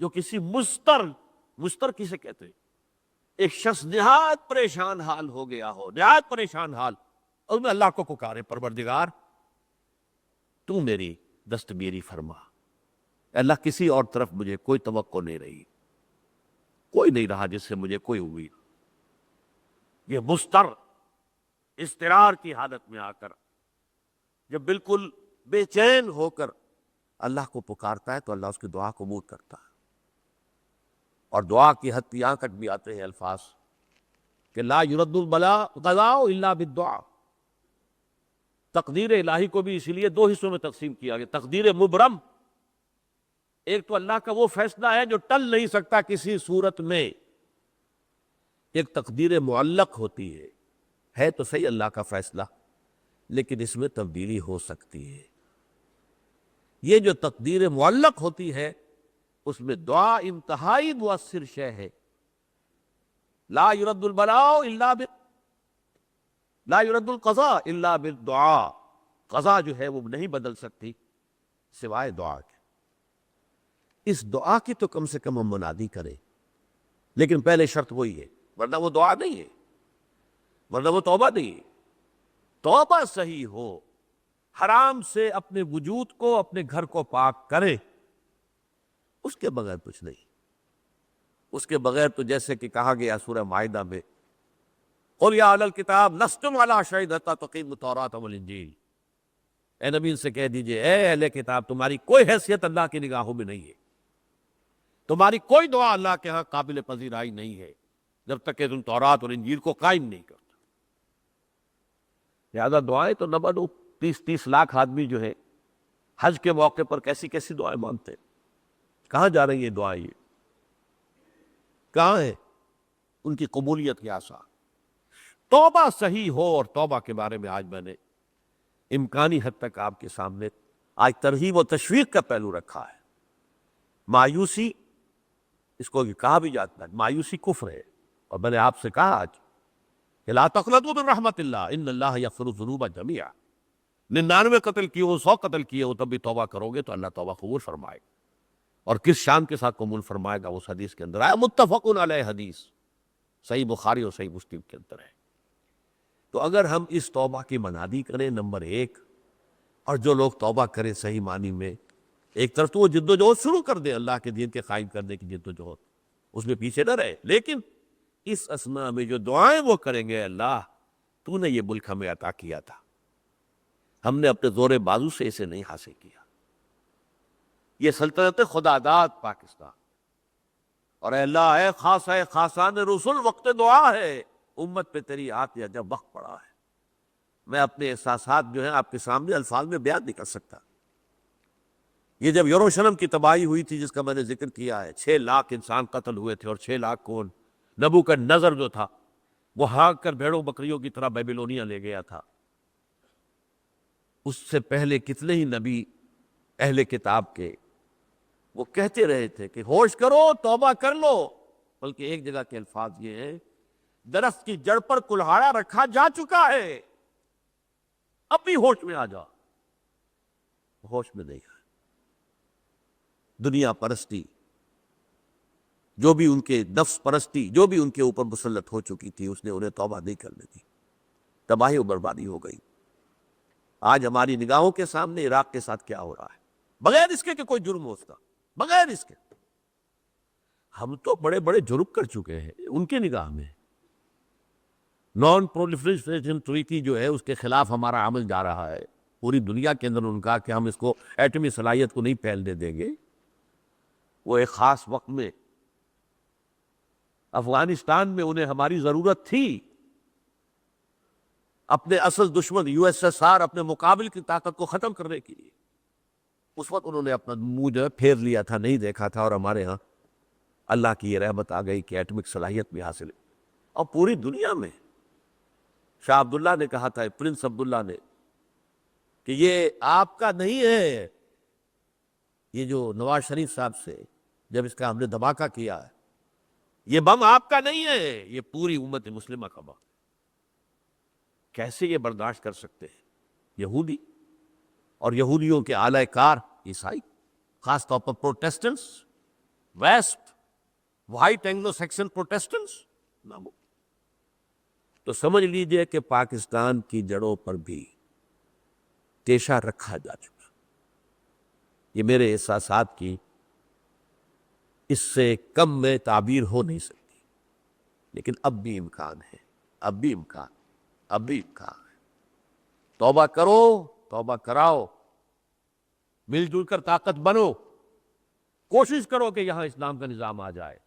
جو کسی مضطر کسے کہتے ہیں؟ ایک شخص نہایت پریشان حال ہو گیا ہو، نہایت پریشان حال، اور میں اللہ کو پکارے، پروردگار تو میری دستگیری فرما۔ اللہ کسی اور طرف مجھے کوئی توقع نہیں رہی، کوئی نہیں رہا جس سے مجھے کوئی امید۔ یہ مضطر اضطرار کی حالت میں آ کر جب بالکل بے چین ہو کر اللہ کو پکارتا ہے تو اللہ اس کی دعا قبول کرتا ہے۔ اور دعا کی حد یہاں تک بھی آتے ہیں الفاظ کہ لا یرد البلاء قضاء الا بالدعاء. تقدیر الہی کو بھی اسی لیے دو حصوں میں تقسیم کیا گیا. تقدیر مبرم، ایک تو اللہ کا وہ فیصلہ ہے جو ٹل نہیں سکتا کسی صورت میں. ایک تقدیر معلق ہوتی ہے تو صحیح اللہ کا فیصلہ، لیکن اس میں تبدیلی ہو سکتی ہے. یہ جو تقدیر معلق ہوتی ہے اس میں دعا انتہائی مؤثر شے ہے. لا يرد البلاء الا لا يرد القضاء الا بالدعاء. قضا جو ہے وہ نہیں بدل سکتی سوائے دعا کے. اس دعا کی تو کم سے کم ہم منادی کریں، لیکن پہلے شرط وہی ہے، ورنہ وہ دعا نہیں ہے، ورنہ وہ توبہ نہیں ہے. توبہ صحیح ہو، حرام سے اپنے وجود کو، اپنے گھر کو پاک کرے، اس کے بغیر کچھ نہیں. اس کے بغیر تو جیسے کہ کہا گیا سورہ مائدہ میں قُلْ يَا أَهْلَ الْكِتَابِ لَسْتُمْ عَلَىٰ شَيْءٍ حَتَّىٰ تُقِیمُوا التَّوْرَاةَ وَالْإِنجِیلَ. اے نبی ان سے کہہ دیجئے اے اہل کتاب تمہاری کوئی حیثیت اللہ کی نگاہوں میں نہیں ہے، تمہاری کوئی دعا اللہ کے ہاں قابل پذیرائی نہیں ہے جب تک کہ تم تورات اور انجیل کو قائم نہیں کرتے. لہذا دعائیں تو نہ بنو. 30 لاکھ آدمی جو ہے حج کے موقع پر کیسی کیسی دعائیں مانگتے ہیں. کہاں جا رہی ہیں دعائیں؟ کہاں ہے ان کی قبولیت کے آثار؟ توبہ صحیح ہو. اور توبہ کے بارے میں آج میں نے امکانی حد تک آپ کے سامنے آج ترغیب و تشویق کا پہلو رکھا ہے. مایوسی، اس کو کہا بھی جاتا ہے مایوسی کفر ہے. اور میں نے آپ سے کہا آج کہ لا تقنطوا من رحمت اللہ ان اللہ یغفر الذنوب جميعا. 99 قتل کیے ہو، 100 قتل کیے ہو، تب بھی توبہ کرو گے تو اللہ توبہ قبول فرمائے گا. اور کس شان کے ساتھ قبول فرمائے گا اس حدیث کے اندر آیا، متفق علیہ حدیث، صحیح بخاری اور صحیح مسلم کے اندر ہے. تو اگر ہم اس توبہ کی منادی کریں نمبر 1، اور جو لوگ توبہ کریں صحیح معنی میں، ایک طرف تو وہ جد و جہد شروع کر دیں اللہ کے دین کے قائم کرنے کی جد و جہد، اس میں پیچھے نہ رہے، لیکن اس اثناء میں جو دعائیں وہ کریں گے، اللہ تو نے یہ ملک ہمیں عطا کیا تھا، ہم نے اپنے زور بازو سے اسے نہیں حاصل کیا. یہ سلطنت خدا داد پاکستان، اور اے اللہ اے خاص ہے خاصان رسول وقت دعا ہے، امت پہ تیری آت یا جب وقت پڑا ہے. میں اپنے احساسات جو ہیں آپ کے سامنے الفاظ میں بیان نہیں کر سکتا. یہ جب یروشلم کی تباہی ہوئی تھی جس کا میں نے ذکر کیا ہے، 6 لاکھ انسان قتل ہوئے تھے، اور 6 لاکھ کون؟ نبوکدنضر جو تھا وہ ہانک کر بھیڑوں بکریوں کی طرح بیبیلونیا لے گیا تھا. اس سے پہلے کتنے ہی نبی اہل کتاب کے وہ کہتے رہے تھے کہ ہوش کرو، توبہ کر لو. بلکہ ایک جگہ کے الفاظ یہ ہیں، درخت کی جڑ پر کلہاڑا رکھا جا چکا ہے، اب بھی ہوش میں آ جا. ہوش میں نہیں ہے. دنیا پرستی، جو بھی ان کے نفس پرستی جو بھی ان کے اوپر مسلط ہو چکی تھی، اس نے انہیں توبہ نہیں کرنے دی. تباہی و بربادی ہو گئی. آج ہماری نگاہوں کے سامنے عراق کے ساتھ کیا ہو رہا ہے، بغیر اس کے کہ کوئی جرم ہو اس کا، بغیر اس کے. ہم تو بڑے بڑے جرم کر چکے ہیں ان کی نگاہ میں. نان پرولیفریشن ٹریٹی جو ہے اس کے خلاف ہمارا عمل جا رہا ہے پوری دنیا کے اندر. ان کا کہ ہم اس کو ایٹمی صلاحیت کو نہیں پھیلنے دیں گے. وہ ایک خاص وقت میں افغانستان میں انہیں ہماری ضرورت تھی، اپنے اصل دشمن USSR اپنے مقابل کی طاقت کو ختم کرنے کے لیے. اس وقت انہوں نے اپنا منہ جو ہے پھیر لیا تھا، نہیں دیکھا تھا. اور ہمارے ہاں اللہ کی یہ رحمت آ گئی کہ ایٹمک صلاحیت بھی حاصل ہے. اور پوری دنیا میں شاہ عبداللہ نے کہا تھا، پرنس عبداللہ نے، کہ یہ آپ کا نہیں ہے. یہ جو نواز شریف صاحب سے جب اس کا ہم نے دھماکہ کیا ہے، یہ بم آپ کا نہیں ہے، یہ پوری امت مسلمہ کا بم. کیسے یہ برداشت کر سکتے ہیں یہودی اور یہودیوں کے اعلی کار عیسائی، خاص طور پر Protestants, west white Anglo Saxon Protestants. تو سمجھ لیجئے کہ پاکستان کی جڑوں پر بھی تیشہ رکھا جا چکا. یہ میرے احساسات کی اس سے کم میں تعبیر ہو نہیں سکتی. لیکن اب بھی امکان ہے، اب بھی امکان ہے. توبہ کرو، توبہ کراؤ، مل جل کر طاقت بنو، کوشش کرو کہ یہاں اسلام کا نظام آ جائے.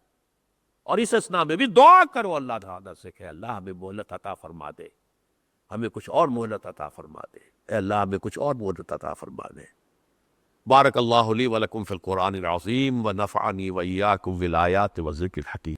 اور اس اسنا میں بھی دعا کرو اللہ تعالیٰ سے کہ اللہ ہمیں مہلت عطا فرما دے، ہمیں کچھ اور مہلت عطا فرما دے، اے اللہ ہمیں کچھ اور مہلت عطا فرما دے۔ بارک اللہ لی ولکم فی القرآن العظیم ونفعنی وإیاکم بالآیات والذکر الحکیم۔